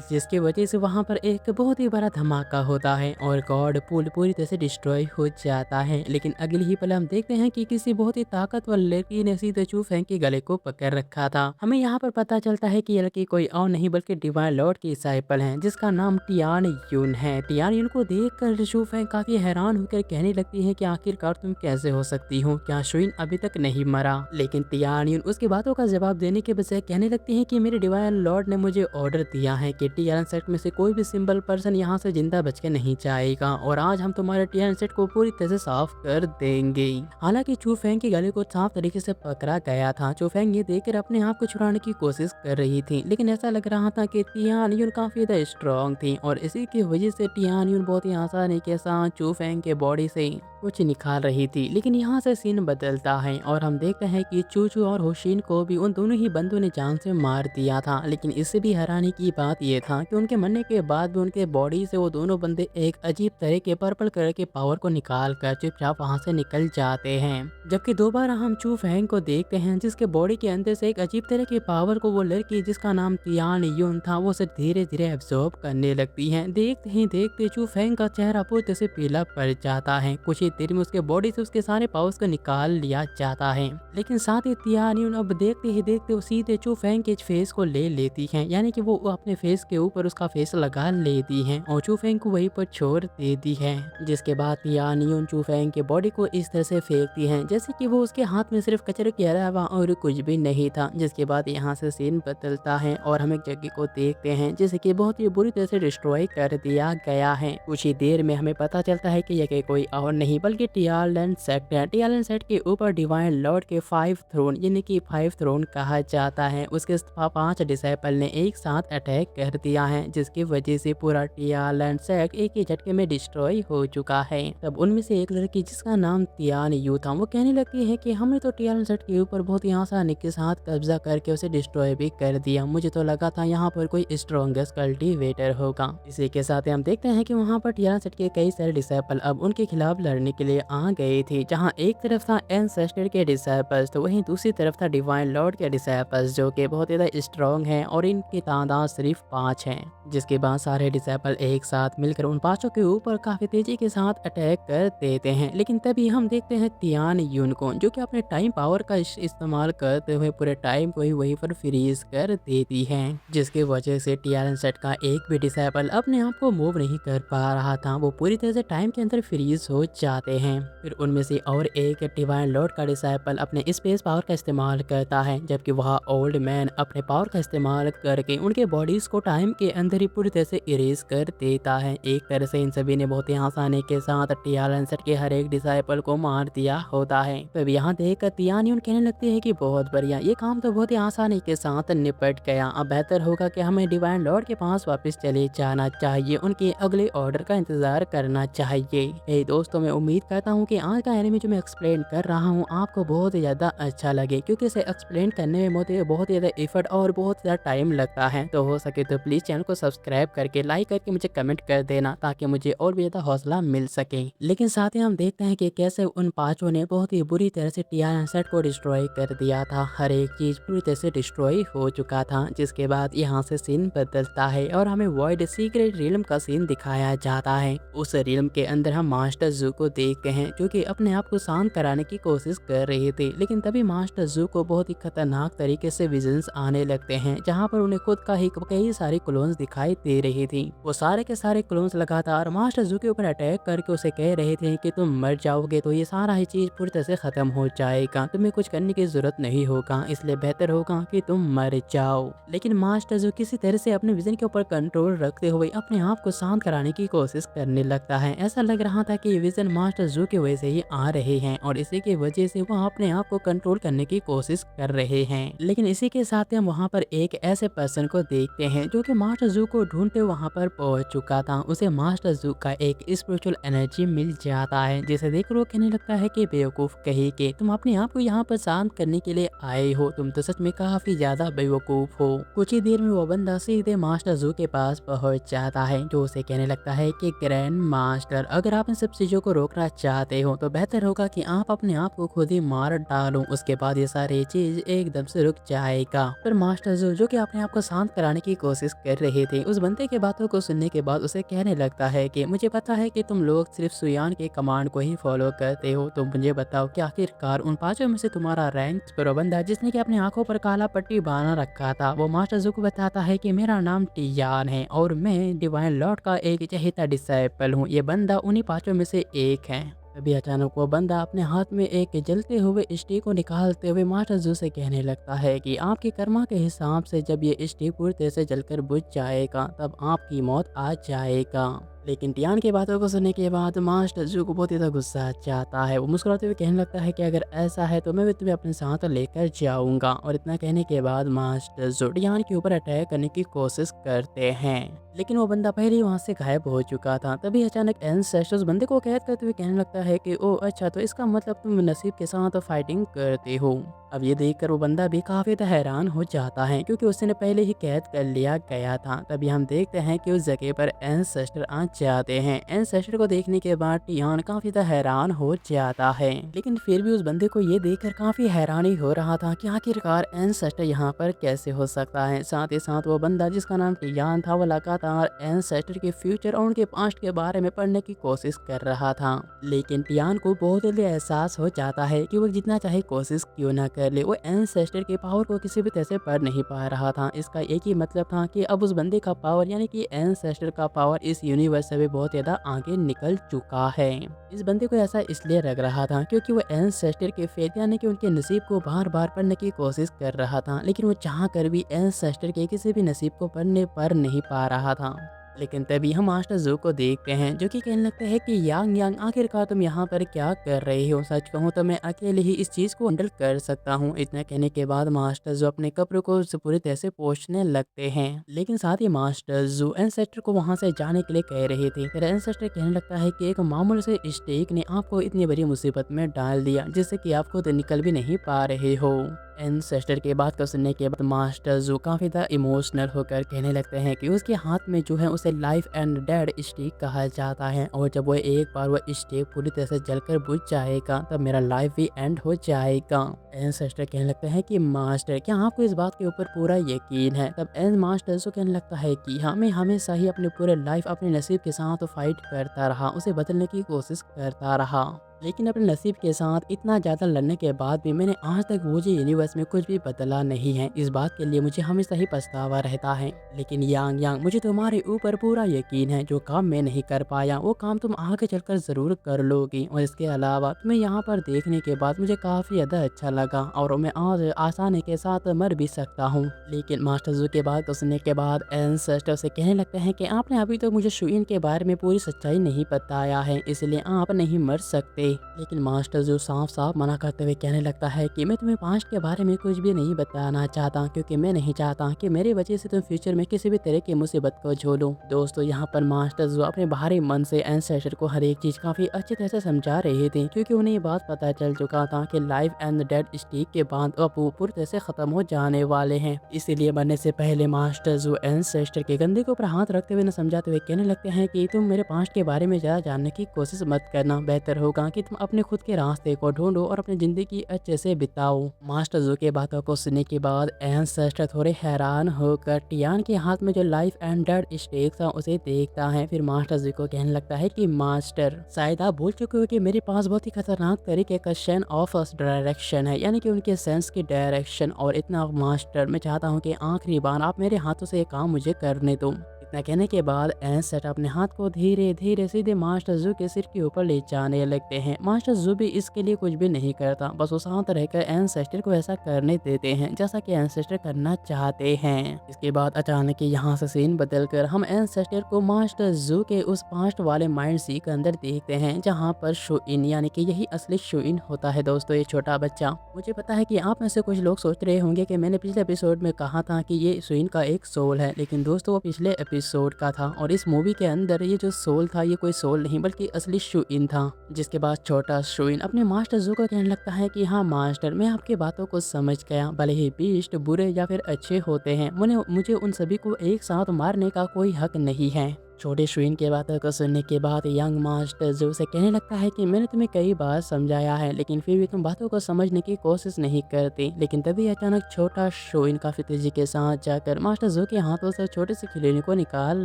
जिसकी वजह से वहाँ पर एक बहुत ही बड़ा धमाका होता है और गॉड पूल पूरी तरह से डिस्ट्रॉय हो जाता है। लेकिन अगले ही पल हम देखते हैं कि किसी बहुत ही ताकतवर लड़की ने सीधे चूफेंग के गले को पकड़ रखा था। हमें यहाँ पर पता चलता है कि ये लड़की कोई और नहीं बल्कि डिवाइन लॉर्ड की डिसाइपल है, जिसका नाम टियान यून है। टियान यून को देखकर चूफेंग काफी हैरान होकर कहने लगती है कि आखिरकार तुम कैसे हो सकती हो, क्या शुइन अभी तक नहीं मरा? लेकिन टियान यून उसकी बातों का जवाब देने के बजाय कहने लगती है कि मेरे डिवाइन लॉर्ड ने मुझे ऑर्डर दिया है कि टियान सेट में से कोई भी सिंपल पर्सन यहाँ से जिंदा बच के नहीं जाएगा और आज हम तुम्हारे टियान सेट को पूरी तरह से साफ कर देंगे। हालांकि चूफेंग के गले को साफ तरीके से पकड़ा गया था। चूफेंग ये देखकर अपने आप को छुड़ाने की कोशिश कर रही थी, लेकिन ऐसा लग रहा था कि टियान यून काफी ज्यादा स्ट्रॉन्ग थी और इसी की वजह से टियान यून बहुत ही आसानी के साथ चूफेंग के बॉडी से कुछ निकाल रही थी। लेकिन यहाँ से सीन बदलता है और हम देखते हैं कि चूचू और हुशीन को भी उन दोनों ही बंदों ने जान से मार दिया था। लेकिन इससे भी हैरानी की बात यह था कि उनके मरने के बाद भी उनके बॉडी से वो दोनों बंदे एक अजीब तरह के पर्पल कलर के पावर को निकाल कर चुपचाप वहाँ से निकल जाते हैं। जबकि दोबारा हम चूफेंग को देखते हैं, जिसके बॉडी के अंदर से एक अजीब तरह के पावर को वो लड़की जिसका नाम टियान यून था वो से धीरे धीरे एब्जॉर्ब करने लगती है। देखते ही देखते चूफेंग का चेहरा पूरी तरह से पीला पड़ जाता है। कुछ ही देर में उसके बॉडी से उसके सारे पावर्स को निकाल लिया जाता है। लेकिन साथ ही टियान यून अब देखते ही देखते वो सीधे चूफेंग के फेस को ले लेती है, यानी कि वो अपने फेस के ऊपर उसका फेस लगा लेती है और चूफेंग को वहीं पर छोड़ देती है। जिसके बाद टियान यून चूफेंग के बॉडी को इस तरह से फेंकती है जैसे कि वो उसके हाथ में सिर्फ कचरे के अलावा और कुछ भी नहीं था। जिसके बाद यहाँ से सीन बदलता है और हम एक जगह को देखते हैं जैसे कि बहुत ही बुरी तरह से डिस्ट्रॉय कर दिया गया है। कुछ ही देर में हमें पता चलता है कि यह कोई और नहीं बल्कि टियालन सेट है। टियालन सेट के ऊपर डिवाइन लॉर्ड के 5 थ्रोन यानी कि 5 थ्रोन कहा जाता है, उसके 5 डिसाइपल ने एक साथ अटैक कर दिया है, जिसकी वजह से पूरा टियालन सेट एक ही झटके में डिस्ट्रॉय हो चुका है। तब उनमें से एक लड़की जिसका नाम टियान यू था वो कहने लगती है कि हमने तो टियालन सेट के ऊपर बहुत ही आसानी के साथ कब्जा करके उसे डिस्ट्रॉय भी कर दिया, मुझे तो लगा था यहाँ पर कोई स्ट्रॉन्गेस्ट कल्टीवेटर होगा। इसी के साथ हम देखते हैं कि वहाँ पर टियालन सेट के कई सारे डिसाइपल अब उनके खिलाफ लड़ने के लिए आ गए थे। जहाँ एक तरफ था एंसेस्टर के डिसाइपल्स तो वहीं दूसरी तरफ था डिवाइन लॉर्ड के डिसाइपल्स, जो कि बहुत ज़्यादा स्ट्रॉन्ग हैं और इनकी तादाद सिर्फ 5 है। जिसके बाद सारे डिसाइपल एक साथ मिलकर उन 5 के ऊपर काफी तेजी के साथ अटैक कर देते हैं। लेकिन तभी हम देखते हैं टियान यून को, जो कि अपने टाइम पावर का इस्तेमाल करते हुए पूरे टाइम को ही वहीं पर फ्रीज कर देती है, जिसकी वजह से टियालन सेट का एक भी डिसाइपल अपने आप को मूव नहीं कर पा रहा था, वो पूरी तरह से टाइम के अंदर फ्रीज हो जाते हैं। फिर उनमें से और एक डिवाइन लॉर्ड का डिसाइपल अपने स्पेस पावर का इस्तेमाल करता है, जबकि वह ओल्ड मैन अपने पावर का इस्तेमाल करके उनके बॉडीज को टाइम के अंदर ही पूरी तरह से इरेज कर देता है। एक तरह से इन सभी ने बहुत ही आसानी के साथ टियालन सेट के हर एक डिसाइपल को मार दिया होता है। तब यहाँ देखकर टियान यून कहने लगती है कि बहुत बढ़िया, ये काम तो बहुत ही आसानी के साथ निपट गया, अब बेहतर होगा कि हमें डिवाइन लॉर्ड के पास वापस चले जाना चाहिए, उनके अगले ऑर्डर का इंतजार करना चाहिए। दोस्तों मैं उम्मीद करता हूँ कि आज का एनिमे जो मैं एक्सप्लेन कर रहा हूँ आपको बहुत ज़्यादा अच्छा लगे, क्योंकि इसे एक्सप्लेन करने में मुझे बहुत ज़्यादा एफर्ट और बहुत ज़्यादा टाइम लगता है। तो हो सके तो प्लीज़ चैनल को सब्सक्राइब करके लाइक करके मुझे कमेंट कर देना, ताकि मुझे और भी ज़्यादा हौसला मिल सके। लेकिन साथ ही हम देखते हैं कि कैसे उन 5 ने बहुत ही बुरी तरह से टियालन सेट को डिस्ट्रॉय कर दिया था, हर एक चीज़ पूरी तरह से डिस्ट्रॉय हो चुका था। जिसके बाद यहाँ से सीन बदलता है और हमें वॉइड सीक्रेट रियल्म का सीन दिखाया जाता है। उस रियल्म के अंदर हम मास्टर जू को देखते हैं, जो कि अपने आप को शांत कराने की कोशिश कर रहे थे। लेकिन तभी मास्टर जू को बहुत ही खतरनाक तरीके से विजन्स आने लगते हैं, जहाँ पर उन्हें खुद का ही कई सारे क्लोन्स दिखाई दे रही थी। वो सारे के सारे क्लोन्स लगातार मास्टर जू के ऊपर अटैक करके उसे कह रहे थे कि तुम मर जाओगे तो ये सारा ही चीज पूरी तरह से खत्म हो जाएगा, तुम्हें कुछ करने की जरूरत नहीं होगा, इसलिए बेहतर होगा कि तुम मर जाओ। लेकिन मास्टर जू किसी तरह से अपने विजन के ऊपर कंट्रोल कंट्रोल रखते हुए अपने आप को शांत कराने की कोशिश करने लगता है। ऐसा लग रहा था कि विजन मास्टर जू की वजह से ही आ रहे हैं और इसी की वजह से वह अपने आप को कंट्रोल करने की कोशिश कर रहे हैं। लेकिन इसी के साथ हम वहाँ पर एक ऐसे पर्सन को देखते हैं जो कि मास्टर जू को ढूंढते वहाँ पर पहुंच चुका था। उसे मास्टर जू का एक स्पिरिचुअल एनर्जी मिल जाता है, जिसे देखकर वो कहने लगता है कि बेवकूफ कहीं के तुम अपने आप को यहाँ पर शांत करने के लिए आए हो, तुम तो सच में काफी ज्यादा बेवकूफ हो। कुछ ही देर में वो बंदा सीधे मास्टर जू के पास पहुंच जाता है, जो उसे कहने लगता है कि ग्रैंड मास्टर, अगर आप इन सब चीजों को रोकना चाहते हो तो बेहतर होगा कि आप अपने आप को खुद ही मार डालो, उसके बाद ये सारी चीज एकदम से रुक जाएगा। पर मास्टर जू जो कि अपने आप को शांत कराने की कोशिश कर रहे थे, उस बंदे की बातों को सुनने के बाद उसे कहने लगता है कि मुझे पता है कि तुम लोग सिर्फ सुयान के कमांड को ही फॉलो करते हो, तो मुझे बताओ कि आखिरकार उन पांचों में से तुम्हारा रैंक। पर बंदा जिसने कि अपनी आंखों पर काला पट्टी बांधा रखा था, वो मास्टर जू को बताता है कि मेरा नाम टियान है और मैं डिवाइन लॉर्ड का एक चहेता डिसाइपल हूँ। ये बंदा उन्हीं पांचों में से एक है। तभी अचानक वो बंदा अपने हाथ में एक जलते हुए स्टिक को निकालते हुए मास्टर जू से कहने लगता है कि आपके कर्मा के हिसाब से जब ये स्टिक पूरी तरह से जलकर बुझ जाएगा तब आपकी मौत आ जाएगा। लेकिन टियान की बातों को सुनने के बाद मास्टर जू को बहुत ज़्यादा गुस्सा आ जाता है। वो मुस्कुराते हुए कहने लगता है कि अगर ऐसा है तो मैं भी तुम्हें अपने साथ लेकर जाऊंगा। और इतना कहने के बाद मास्टर जू टियान के ऊपर अटैक करने की कोशिश करते हैं, लेकिन वो बंदा पहले ही वहाँ से गायब हो चुका था। तभी अचानक एंसेस्टर उस बंदे को कैद करते हुए कहने लगता है कि ओ अच्छा, तो इसका मतलब तुम नसीब के साथ फाइटिंग करते हो। अब ये देखकर वो बंदा भी काफी हैरान हो जाता है, क्योंकि उसने पहले ही कैद कर लिया गया था। तभी हम देखते हैं कि उस जगह पर एंसेस्टर आ जाते हैं। एंसेस्टर को देखने के बाद टियान काफी हैरान हो जाता है, लेकिन फिर भी उस बंदे को ये देखकर काफी हैरानी हो रहा था कि आखिरकार एंसेस्टर यहाँ पर कैसे हो सकता है। साथ ही साथ वो बंदा जिसका नाम टियान था, वो लगातार एंसेस्टर के फ्यूचर और उनके पास्ट के बारे में पढ़ने की कोशिश कर रहा था। लेकिन टियान को बहुत जल्दी एहसास हो जाता है कि वो जितना चाहे कोशिश क्यों ना कर ले, वो एंसेस्टर के पावर को किसी भी तरह से पढ़ नहीं पा रहा था। इसका एक ही मतलब था कि अब उस बंदे का पावर यानी कि एंसेस्टर का पावर इस यूनिवर्स से भी बहुत ज्यादा आगे निकल चुका है। इस बंदे को ऐसा इसलिए लग रहा था क्योंकि वो एंसेस्टर के फेट यानी कि उनके नसीब को बार बार पढ़ने की कोशिश कर रहा था, लेकिन वो चाह कर भी एंसेस्टर के किसी भी नसीब को पढ़ने पर नहीं पा रहा था। लेकिन तभी हम मास्टर जू को देखते हैं, जो कि कहने लगते हैं कि यांग यांग, आखिरकार तुम यहाँ पर क्या कर रहे हो? सच कहूँ तो मैं अकेले ही इस चीज़ को हैंडल कर सकता हूँ। इतना कहने के बाद मास्टर जू अपने कपड़ों को पूरी तरह से पोंछने लगते हैं, लेकिन साथ ही मास्टर जू एंसेस्टर को वहाँ से जाने के लिए कह रहे थे। फिर एंसेस्टर कहने लगता है कि एक मामूली से स्टेक ने आपको इतनी बड़ी मुसीबत में डाल दिया, जिससे कि आप खुद निकल भी नहीं पा रहे हो। एंसेस्टर के बात को सुनने के बाद मास्टर जू काफी ज़्यादा इमोशनल होकर कहने लगते हैं कि उसके हाथ में जो है उसे लाइफ एंड डेड स्टिक कहा जाता है, और जब वो एक बार वो स्टिक पूरी तरह से जलकर बुझ जाएगा तब मेरा लाइफ भी एंड हो जाएगा। एंसेस्टर कहने लगते हैं कि मास्टर, क्या आपको इस बात के ऊपर पूरा यकीन है? तब एन मास्टर जो कहने लगता है कि हाँ, मैं हमेशा ही अपने पूरे लाइफ अपने नसीब के साथ फाइट करता रहा, उसे बदलने की कोशिश करता रहा, लेकिन अपने नसीब के साथ इतना ज़्यादा लड़ने के बाद भी मैंने आज तक मुझे यूनिवर्स में कुछ भी बदला नहीं है। इस बात के लिए मुझे हमेशा ही पछतावा रहता है। लेकिन यांग यांग, मुझे तुम्हारे ऊपर पूरा यकीन है, जो काम मैं नहीं कर पाया वो काम तुम आगे चलकर ज़रूर कर लोगी। और इसके अलावा तुम्हें यहाँ पर देखने के बाद मुझे काफ़ी ज़्यादा अच्छा लगा, और मैं आज आसानी के साथ मर भी सकता हूँ। लेकिन मास्टर जू के बात को सुनने के बाद एंसेस्टर से कहने लगते हैं कि आपने अभी तो मुझे शुइन के बारे में पूरी सच्चाई नहीं बताया है, इसलिए आप नहीं मर सकते। लेकिन मास्टर जो साफ साफ मना करते हुए कहने लगता है कि मैं तुम्हें पास्ट के बारे में कुछ भी नहीं बताना चाहता, क्योंकि मैं नहीं चाहता कि मेरी वजह से तुम फ्यूचर में किसी भी तरह की मुसीबत को झेलो। दोस्तों, यहाँ पर मास्टर जो अपने बाहरी मन से एंसेस्टर को हर एक चीज काफी अच्छी तरह से समझा रहे थे, क्योंकि उन्हें ये बात पता चल चुका था कि लाइफ एंड डेड स्टिक के बाद अब वो पूरी तरह से खत्म हो जाने वाले हैं। इसीलिए मरने से पहले मास्टर जो एंसेस्टर के गंदे के ऊपर हाथ रखते हुए न समझाते हुए कहने लगते हैं कि तुम मेरे पास्ट के बारे में ज्यादा जानने की कोशिश मत करना, बेहतर होगा कि तुम अपने खुद के रास्ते को ढूंढो और अपनी जिंदगी अच्छे से बिताओ। मास्टर जू के बातों को सुनने के बाद एंसेस्टर थोड़े हैरान होकर टियान के हाथ में जो लाइफ एंड डेड स्टेक था उसे देखता है। फिर मास्टर जू को कहने लगता है कि मास्टर, शायद आप भूल चुके हो कि मेरे पास बहुत ही खतरनाक तरीके का सेंस ऑफ डायरेक्शन है, यानी कि उनके सेंस की डायरेक्शन। और इतना मास्टर, मैं चाहता हूँ कि आखिरी बार आप मेरे हाथों से ये काम मुझे करने दो। इतना कहने के बाद एंसेट अपने हाथ को धीरे धीरे सीधे मास्टर जू के सिर के ऊपर ले जाने लगते हैं। मास्टर जू भी इसके लिए कुछ भी नहीं करता, बस वो शांत रहकर एंसेस्टर को ऐसा करने देते हैं जैसा कि एंसेस्टर करना चाहते हैं। इसके बाद अचानक यहाँ से सीन बदलकर हम एंसेस्टर को मास्टर जू के उस पास्ट वाले माइंड सी के अंदर देखते हैं, जहाँ पर शुइन यानी कि यही असली शुइन होता है दोस्तों, ये छोटा बच्चा। मुझे पता है कि आप में से कुछ लोग सोच रहे होंगे कि मैंने पिछले एपिसोड में कहा था कि ये शुइन का एक सोल है, लेकिन दोस्तों वो पिछले एपिसोड का था और इस मूवी के अंदर ये जो सोल था ये कोई सोल नहीं बल्कि असली शुइन था। जिसके बाद छोटा शुइन अपने मास्टर जू को कहने लगता है कि हाँ मास्टर, मैं आपकी बातों को समझ गया, भले ही बीस्ट बुरे या फिर अच्छे होते हैं, मुझे उन सभी को एक साथ मारने का कोई हक नहीं है। छोटे शुइन की बातों को सुनने के बाद यंग मास्टर जो उसे कहने लगता है कि मैंने तुम्हें कई बार समझाया है, लेकिन फिर भी तुम बातों को समझने की कोशिश नहीं करती। लेकिन तभी अचानक छोटा शुइन काफी तेजी के साथ जाकर मास्टर जू के हाथों से छोटे से खिलौने को निकाल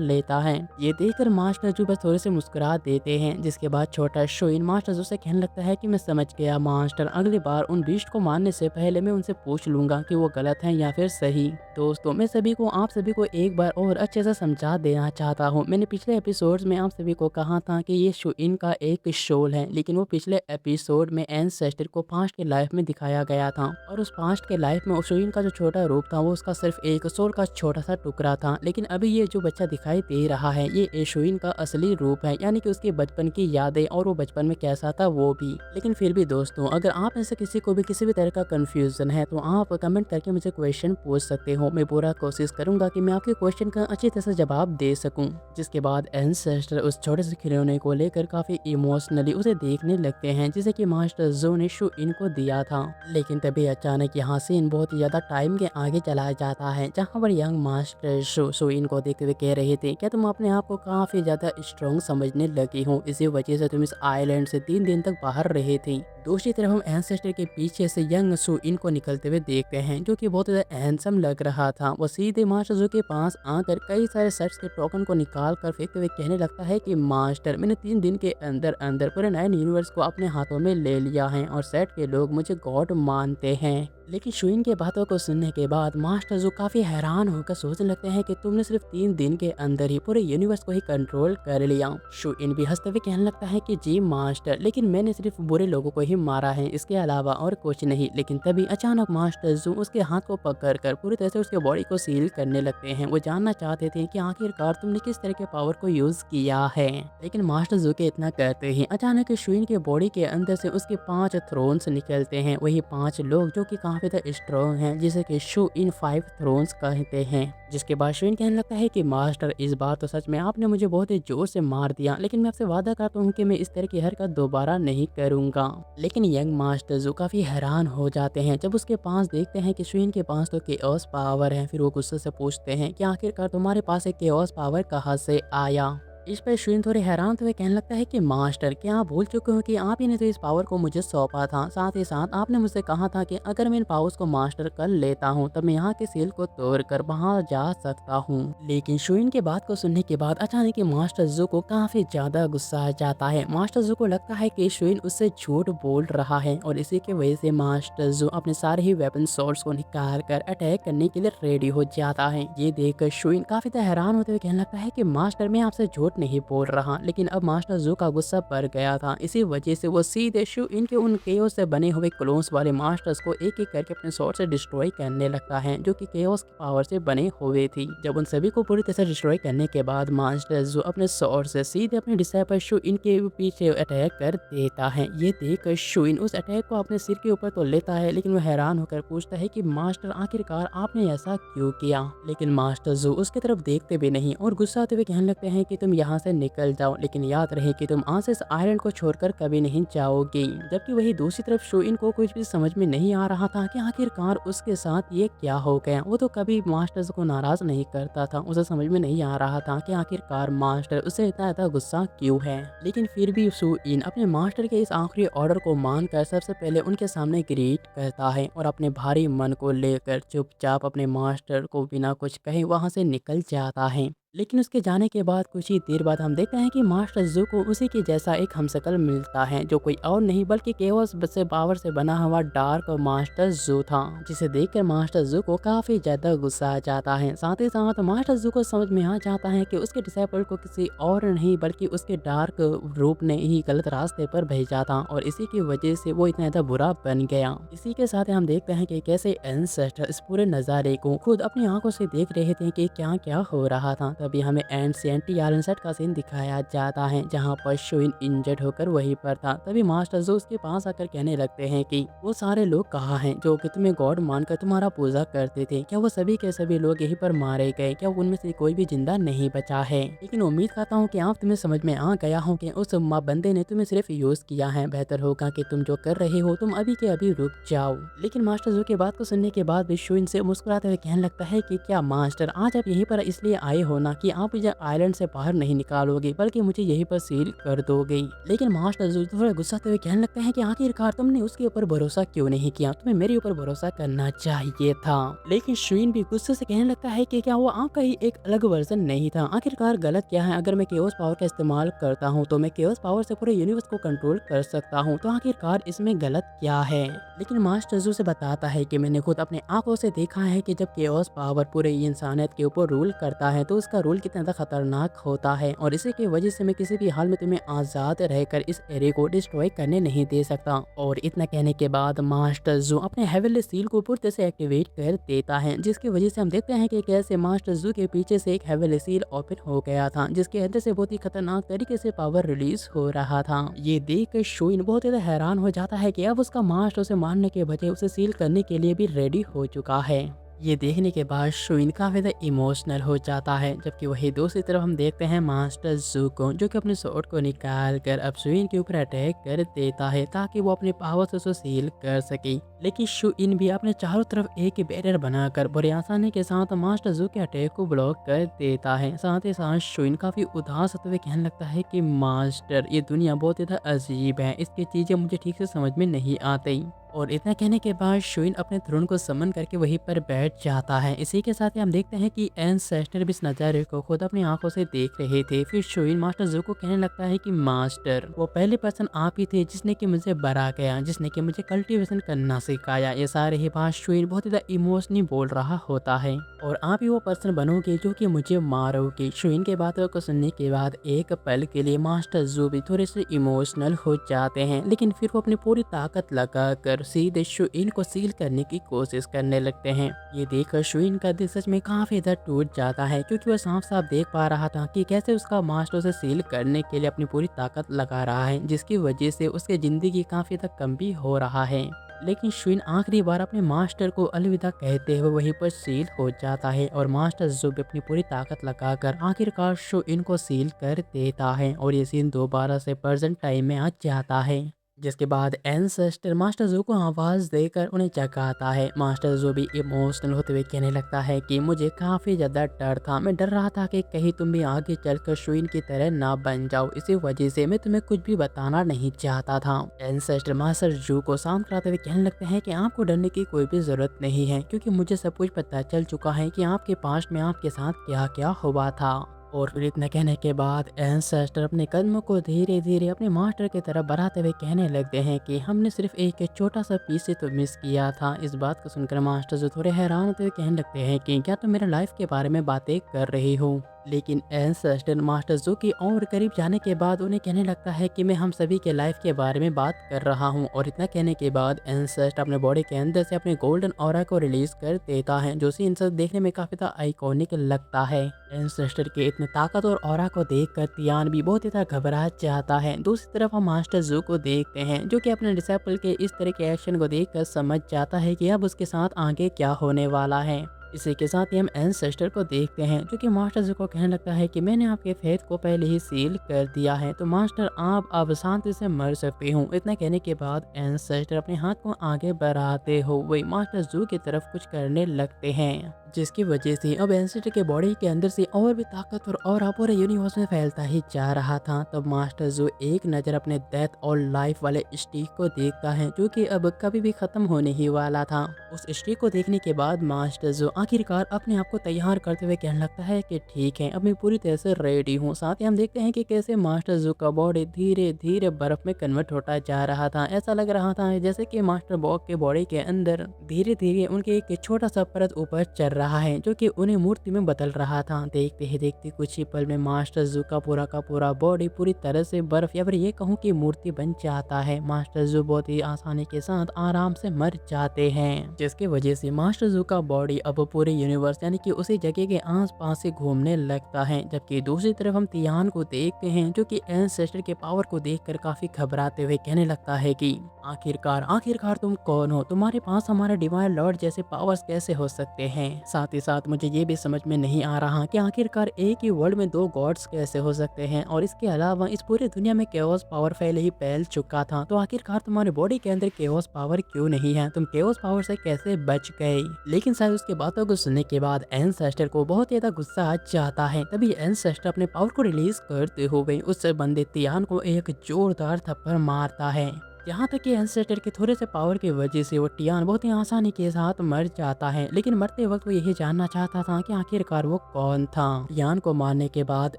लेता है। ये देखकर मास्टर जू बस थोड़े से मुस्कुरा देते हैं। जिसके बाद छोटा शुइन मास्टर जू से कहने लगता है कि मैं समझ गया मास्टर, अगली बार उन बीस्ट को मारने से पहले मैं उनसे पूछ लूंगा कि वो गलत है या फिर सही। दोस्तों मैं आप सभी को एक बार और अच्छे से समझा देना चाहता हूँ। मैंने पिछले एपिसोड्स में आप सभी को कहा था कि ये शुइन का एक सोल है, लेकिन वो पिछले एपिसोड में एंसेस्टर को पास्ट के लाइफ में दिखाया गया था और उस पास्ट के लाइफ में शुइन का जो छोटा रूप था वो उसका सिर्फ एक सोल का छोटा सा टुकड़ा था। लेकिन अभी ये जो बच्चा दिखाई दे रहा है ये शुइन का असली रूप है, यानी कि उसके बचपन की यादें और वो बचपन में कैसा था वो भी। लेकिन फिर भी दोस्तों अगर आप में से किसी को भी किसी भी तरह का कंफ्यूजन है तो आप कमेंट करके मुझे क्वेश्चन पूछ सकते हो। मैं पूरा कोशिश करूंगा कि मैं आपके क्वेश्चन का अच्छी तरह से जवाब दे सकूं। जिसके बाद एंसेस्टर उस छोटे से खिलौने को लेकर काफी इमोशनली उसे देखने लगते हैं, जिसे कि मास्टर जू ने शुइन को दिया था। लेकिन तभी अचानक यहाँ सीन बहुत ही ज्यादा टाइम के आगे चला जाता है, जहाँ पर यंग मास्टर शुइन को देखते हुए कह रहे थे क्या तुम अपने आप को काफी ज्यादा स्ट्रॉन्ग समझने लगी हो, इसी वजह से तुम इस आइलैंड से 3 दिन तक बाहर रहे थे। दूसरी तरफ हम एंसेस्टर के पीछे से यंग शुइन को निकलते हुए देखते हैं, जो कि बहुत ज्यादा हैंडसम लग रहा था। वो सीधे मास्टर जू के पास आकर कई सारे सेट्स के टोकन को निकाल कर फेंकते हुए कहने लगता है कि मास्टर, मैंने 3 दिन के अंदर अंदर पूरे 9 यूनिवर्स को अपने हाथों में ले लिया है और सेट के लोग मुझे गॉड मानते हैं। लेकिन शुइन के बातों को सुनने के बाद मास्टर जू काफी हैरान होकर सोचने लगते हैं कि तुमने सिर्फ 3 दिन के अंदर ही पूरे यूनिवर्स को ही कंट्रोल कर लिया। शुइन भी हंसते हुए कहने लगता है कि जी मास्टर, लेकिन मैंने सिर्फ बुरे लोगों को ही मारा है, इसके अलावा और कुछ नहीं। लेकिन तभी अचानक मास्टर जू उसके हाथ को पकड़कर पूरी तरह से उसके बॉडी को सील करने लगते हैं। वो जानना चाहते थे कि आखिरकार तुमने किस तरह के पावर को यूज किया है। लेकिन मास्टर जू के इतना कहते ही अचानक शुइन के बॉडी के अंदर से उसके 5 थ्रोन्स निकलते हैं, वही 5 लोग जो कि काफी स्ट्रॉन्ग हैं, जिसे कि शुइन 5 थ्रोन्स कहते हैं। जिसके बाद शुइन कहने लगता है कि मास्टर, इस बार तो सच में आपने मुझे बहुत ही जोर से मार दिया, लेकिन मैं आपसे वादा करता हूँ कि मैं इस तरह की हरकत दोबारा नहीं करूंगा। लेकिन यंग मास्टर जो काफी हैरान हो जाते हैं जब उसके पास देखते हैं कि शुइन के पास तो केओस पावर है। फिर वो गुस्से से पूछते हैं कि आखिरकार तुम्हारे पास एक केओस पावर कहाँ से आया। इस पर शुइन थोड़े हैरान हुए कहने लगता है कि मास्टर, क्या आप भूल चुके हो कि आप ही ने तो इस पावर को मुझे सौंपा था। साथ ही साथ आपने मुझसे कहा था कि अगर मैं इन पावर्स को मास्टर कर लेता हूँ तब मैं यहाँ के सील को तोड़कर बाहर जा सकता हूँ। लेकिन शुइन के बात को सुनने के बाद अचानक मास्टर जू को काफी ज्यादा गुस्सा आ जाता है। मास्टर जू को लगता है कि शुइन उससे झूठ बोल रहा है और इसी की वजह से मास्टर जू अपने सारे ही वेपन सोर्स को निकाल कर अटैक करने के लिए रेडी हो जाता है। ये देखकर शुइन काफी हैरान होते हुए कहने लगता है कि मास्टर, मैं आपसे झूठ नहीं बोल रहा। लेकिन अब मास्टर जू का गुस्सा बढ़ गया था, इसी वजह से वो सीधे शुइन के उन केओस से बने हुए क्लोन्स वाले मास्टर्स को एक एक करके अपने स्वॉर्ड से डिस्ट्रॉय करने लगता है, जो कि केओस की पावर से बने हुए थी। जब उन सभी को पूरी तरह से डिस्ट्रॉय करने के बाद मास्टर जू अपने स्वॉर्ड से सीधे अपने डिसाइपल शुइन के पीछे अटैक कर देता है। ये देखकर शुइन उस अटैक को अपने सिर के ऊपर तो लेता है, लेकिन वो हैरान होकर पूछता है कि मास्टर, आखिरकार आपने ऐसा क्यों किया। लेकिन मास्टर जू उसकी तरफ देखते भी नहीं और गुस्सा आते हुए कहने लगते हैं कि तुम यहाँ से निकल जाओ, लेकिन याद रहे कि तुम आज से इस आइलैंड को छोड़कर कभी नहीं जाओगे। जबकि वही दूसरी तरफ शुइन को कुछ भी समझ में नहीं आ रहा था कि आखिरकार उसके साथ ये क्या हो गया। वो तो कभी मास्टर्स को नाराज नहीं करता था, उसे समझ में नहीं आ रहा था कि आखिरकार मास्टर उसे इतना ज्यादा गुस्सा क्यों है। लेकिन फिर भी शुइन अपने मास्टर के इस आखिरी ऑर्डर को मानकर सबसे पहले उनके सामने ग्रीट करता है और अपने भारी मन को लेकर चुपचाप अपने मास्टर को बिना कुछ कहे वहां से निकल जाता है। लेकिन उसके जाने के बाद कुछ ही देर बाद हम देखते हैं कि मास्टर जू को उसी के जैसा एक हमशक्ल मिलता है, जो कोई और नहीं बल्कि केओस से पावर से बना हुआ डार्क मास्टर जू था, जिसे देखकर मास्टर जू को काफी ज्यादा गुस्सा आ जाता है। साथ ही साथ मास्टर जू को समझ में आ जाता है कि उसके डिसाइपल को किसी और नहीं बल्कि उसके डार्क रूप ने ही गलत रास्ते पर भेजा था और इसी की वजह से वो इतना ज्यादा बुरा बन गया। इसी के साथ हम देखते हैं कि कैसे एंसेस्टर इस पूरे नज़ारे को खुद अपनी आंखों से देख रहे थे कि क्या क्या हो रहा था। तभी हमें एंशिएंट आयरन सेट का सीन दिखाया जाता है, जहां पर शुइन इंजर्ड होकर वहीं पर था। तभी मास्टर जो उसके पास आकर कहने लगते हैं कि वो सारे लोग कहाँ हैं जो कि तुम्हें गॉड मानकर तुम्हारा पूजा करते थे, क्या वो सभी के सभी लोग यहीं पर मारे गए, क्या उनमें से कोई भी जिंदा नहीं बचा है। लेकिन उम्मीद करता हूँ कि आप तुम्हें समझ में आ गया हो कि उस माँ बंदे ने तुम्हें सिर्फ यूज किया है। बेहतर होगा कि तुम जो कर रहे हो तुम अभी के अभी रुक जाओ। लेकिन मास्टर जो की बात को सुनने के बाद भी शुइन से मुस्कुराते हुए कहने लगता है कि क्या मास्टर आज आप यहीं पर इसलिए आए हो ना कि आप मुझे आइलैंड से बाहर नहीं निकालोगे बल्कि मुझे यहीं पर सील कर दोगे। लेकिन मास्टर जो थोड़ा गुस्सा हुए कहने लगते हैं कि आखिरकार तुमने उसके ऊपर भरोसा क्यों नहीं किया, तुम्हें मेरे ऊपर भरोसा करना चाहिए था। लेकिन शुइन भी गुस्से से कहने लगता है कि क्या वो आपका ही एक अलग वर्जन नहीं था, आखिरकार गलत क्या है। अगर मैं केओस पावर का इस्तेमाल करता हूँ तो मैं केओस पावर से पूरे यूनिवर्स को कंट्रोल कर सकता हूँ, तो आखिरकार इसमें गलत क्या है। लेकिन मास्टर जू से बताता है कि मैंने खुद अपने आंखों से देखा है कि जब केओस पावर पूरे इंसानियत के ऊपर रूल करता है तो उसका रूल कितना ज्यादा खतरनाक होता है और इसी की वजह से मैं किसी भी हाल में तुम्हें आजाद रहकर इस एरिया को डिस्ट्रॉय करने नहीं दे सकता। और इतना कहने के बाद मास्टर जू अपने हेवनली सील को पूरी तरह से एक्टिवेट कर देता है, जिसकी वजह से हम देखते हैं कि कैसे मास्टर जू के पीछे से एक हेवनली सील ओपन हो गया था, जिसके अंदर से बहुत ही खतरनाक तरीके से पावर रिलीज हो रहा था। ये देख कर शुइन बहुत ज्यादा हैरान हो जाता है कि अब उसका मास्टर उसे मारने के बजाय उसे सील करने के लिए भी रेडी हो चुका है। ये देखने के बाद शुइन काफी ज्यादा इमोशनल हो जाता है, जबकि वही दूसरी तरफ हम देखते हैं मास्टर जू को, जो कि अपने स्वॉर्ड को निकाल कर अब शुइन के ऊपर अटैक कर देता है ताकि वो अपने पावर से उसे सील कर सके। लेकिन शुइन भी अपने चारों तरफ एक बैरियर बनाकर बड़ी आसानी के साथ मास्टर जू के अटैक को ब्लॉक कर देता है। साथ ही साथ शुइन काफी उदास होते हुए कहने लगता है कि मास्टर ये दुनिया बहुत ज्यादा अजीब है, इसकी चीजें मुझे ठीक से समझ में नहीं आती। और इतना कहने के बाद शुइन अपने थ्रोन को समन करके वहीं पर बैठ जाता है। इसी के साथ ही हम देखते हैं कि एंसेस्टर भी इस नज़ारे को खुद अपनी आंखों से देख रहे थे। फिर शुइन मास्टर जू को कहने लगता है कि मास्टर वो पहले पर्सन आप ही थे जिसने कि मुझे बड़ा किया, जिसने कि मुझे कल्टीवेशन करना सिखाया। ये सारे ही बात शुइन बहुत ज़्यादा इमोशनली बोल रहा होता है और आप ही वो पर्सन बनोगे जो कि मुझे मारोगे। शुइन के बातों को सुनने के बाद एक पल के लिए मास्टर जू भी थोड़े से इमोशनल हो जाते हैं, लेकिन फिर वो अपनी पूरी ताकत लगाकर सीधे शुइन को सील करने की कोशिश करने लगते हैं। ये देखकर शुइन का दिल सच में काफी ज्यादा टूट जाता है, क्योंकि वह साफ साफ देख पा रहा था कि कैसे उसका मास्टर उसे सील करने के लिए अपनी पूरी ताकत लगा रहा है, जिसकी वजह से उसकी जिंदगी काफी ज्यादा कम भी हो रहा है। लेकिन शुइन आखिरी बार अपने मास्टर को अलविदा कहते हुए वहीं पर सील हो जाता है और मास्टर जू भी अपनी पूरी ताकत लगाकर आखिरकार शुइन को सील कर देता है और ये सीन दोबारा से प्रेजेंट टाइम में आ जाता है। जिसके बाद एंसेस्टर मास्टर जू को आवाज़ देकर उन्हें जगाता है। मास्टर जू भी इमोशनल होते हुए कहने लगता है कि मुझे काफ़ी ज़्यादा डर था, मैं डर रहा था कि कहीं तुम भी आगे चलकर शुइन की तरह ना बन जाओ, इसी वजह से मैं तुम्हें कुछ भी बताना नहीं चाहता था। एंसेस्टर मास्टर जू को शांत कराते हुए कहने लगते हैं कि आपको डरने की कोई भी ज़रूरत नहीं है, क्योंकि मुझे सब कुछ पता चल चुका है कि आपके पास्ट में आपके साथ क्या क्या हुआ था। और फिर इतना कहने के बाद एंसेस्टर अपने कदमों को धीरे धीरे अपने मास्टर की तरफ बढ़ाते हुए कहने लगते हैं कि हमने सिर्फ एक छोटा सा पीस से तो मिस किया था। इस बात को सुनकर मास्टर जो थोड़े हैरान होते हुए कहने लगते हैं कि क्या तुम मेरे लाइफ के बारे में बातें कर रही हो। लेकिन एंसेस्टर मास्टर जू की और करीब जाने के बाद उन्हें कहने लगता है कि मैं हम सभी के लाइफ के बारे में बात कर रहा हूँ। और इतना कहने के बाद एंसेस्टर अपने बॉडी के अंदर से अपने गोल्डन ऑरा को रिलीज कर देता है, जो सीन देखने में काफी आइकॉनिक लगता है। एंसेस्टर के इतने ताकत और ऑरा को देखकर तियान भी बहुत ज्यादा घबरा जाता है। दूसरी तरफ हम मास्टर जू को देखते हैं, जो कि अपने डिसेबल के इस तरह के एक्शन को देखकर समझ जाता है कि अब उसके साथ आगे क्या होने वाला है। इसी के साथ ही हम एंसेस्टर को देखते हैं, जो कि मास्टर जी को कहने लगता है कि मैंने आपके फेथ को पहले ही सील कर दिया है, तो मास्टर आप अब शांति से मर सकते हो। इतना कहने के बाद एंसेस्टर अपने हाथ को आगे बढ़ाते हो वही मास्टर जू की तरफ कुछ करने लगते हैं, जिसकी वजह से अब एंसेस्टर के बॉडी के अंदर से और भी ताकत और पूरे यूनिवर्स में फैलता ही जा रहा था। तब मास्टर जो एक नज़र अपने डेथ और लाइफ वाले स्टिक को देखता है जो कि अब कभी भी खत्म होने ही वाला था। उस स्टिक को देखने के बाद मास्टर जो आखिरकार अपने आप को तैयार करते हुए कहने लगता है कि ठीक है, अब मैं पूरी तरह से रेडी हूँ। साथ ही हम देखते हैं कि कैसे मास्टर जो का बॉडी धीरे धीरे बर्फ में कन्वर्ट होता जा रहा था। ऐसा लग रहा था जैसे कि मास्टर बॉग के बॉडी के अंदर धीरे धीरे उनके एक छोटा सा परत ऊपर चल रहा है जो कि उन्हें मूर्ति में बदल रहा था। देखते ही देखते कुछ ही पल में मास्टर जू का पूरा बॉडी पूरी तरह से बर्फ या फिर ये कहूँ कि मूर्ति बन जाता है। मास्टर जू बहुत ही आसानी के साथ आराम से मर जाते हैं, जिसकी वजह से मास्टर जू का बॉडी अब पूरे यूनिवर्स यानी कि उसी जगह के आसपास से घूमने लगता है। जबकि दूसरी तरफ हम तियान को देखते हैं जो कि एंसेस्टर के पावर को देखकर काफी घबराते हुए कहने लगता है कि आखिरकार तुम कौन हो? तुम्हारे पास हमारे डिवाइन लॉर्ड जैसे पावर्स कैसे हो सकते हैं? साथ ही साथ मुझे ये भी समझ में नहीं आ रहा कि आखिरकार एक ही वर्ल्ड में दो गॉड्स कैसे हो सकते हैं, और इसके अलावा इस पूरी दुनिया में केओस पावर पहले ही फैल चुका था, तो आखिरकार तुम्हारे बॉडी के अंदर केओस पावर क्यों नहीं है? तुम केओस पावर से कैसे बच गए? लेकिन शायद उसके बातों को सुनने के बाद एंसेस्टर को बहुत ज्यादा गुस्सा आ जाता है। तभी एंसेस्टर अपने पावर को रिलीज करते हुए उस बंदे तियान को एक जोरदार थप्पड़ मारता है। यहाँ तक कि एंसेस्टर के थोड़े से पावर की वजह से वो टियान बहुत ही आसानी के साथ मर जाता है। लेकिन मरते वक्त वो यही जानना चाहता था कि आखिरकार वो कौन था। टियान को मारने के बाद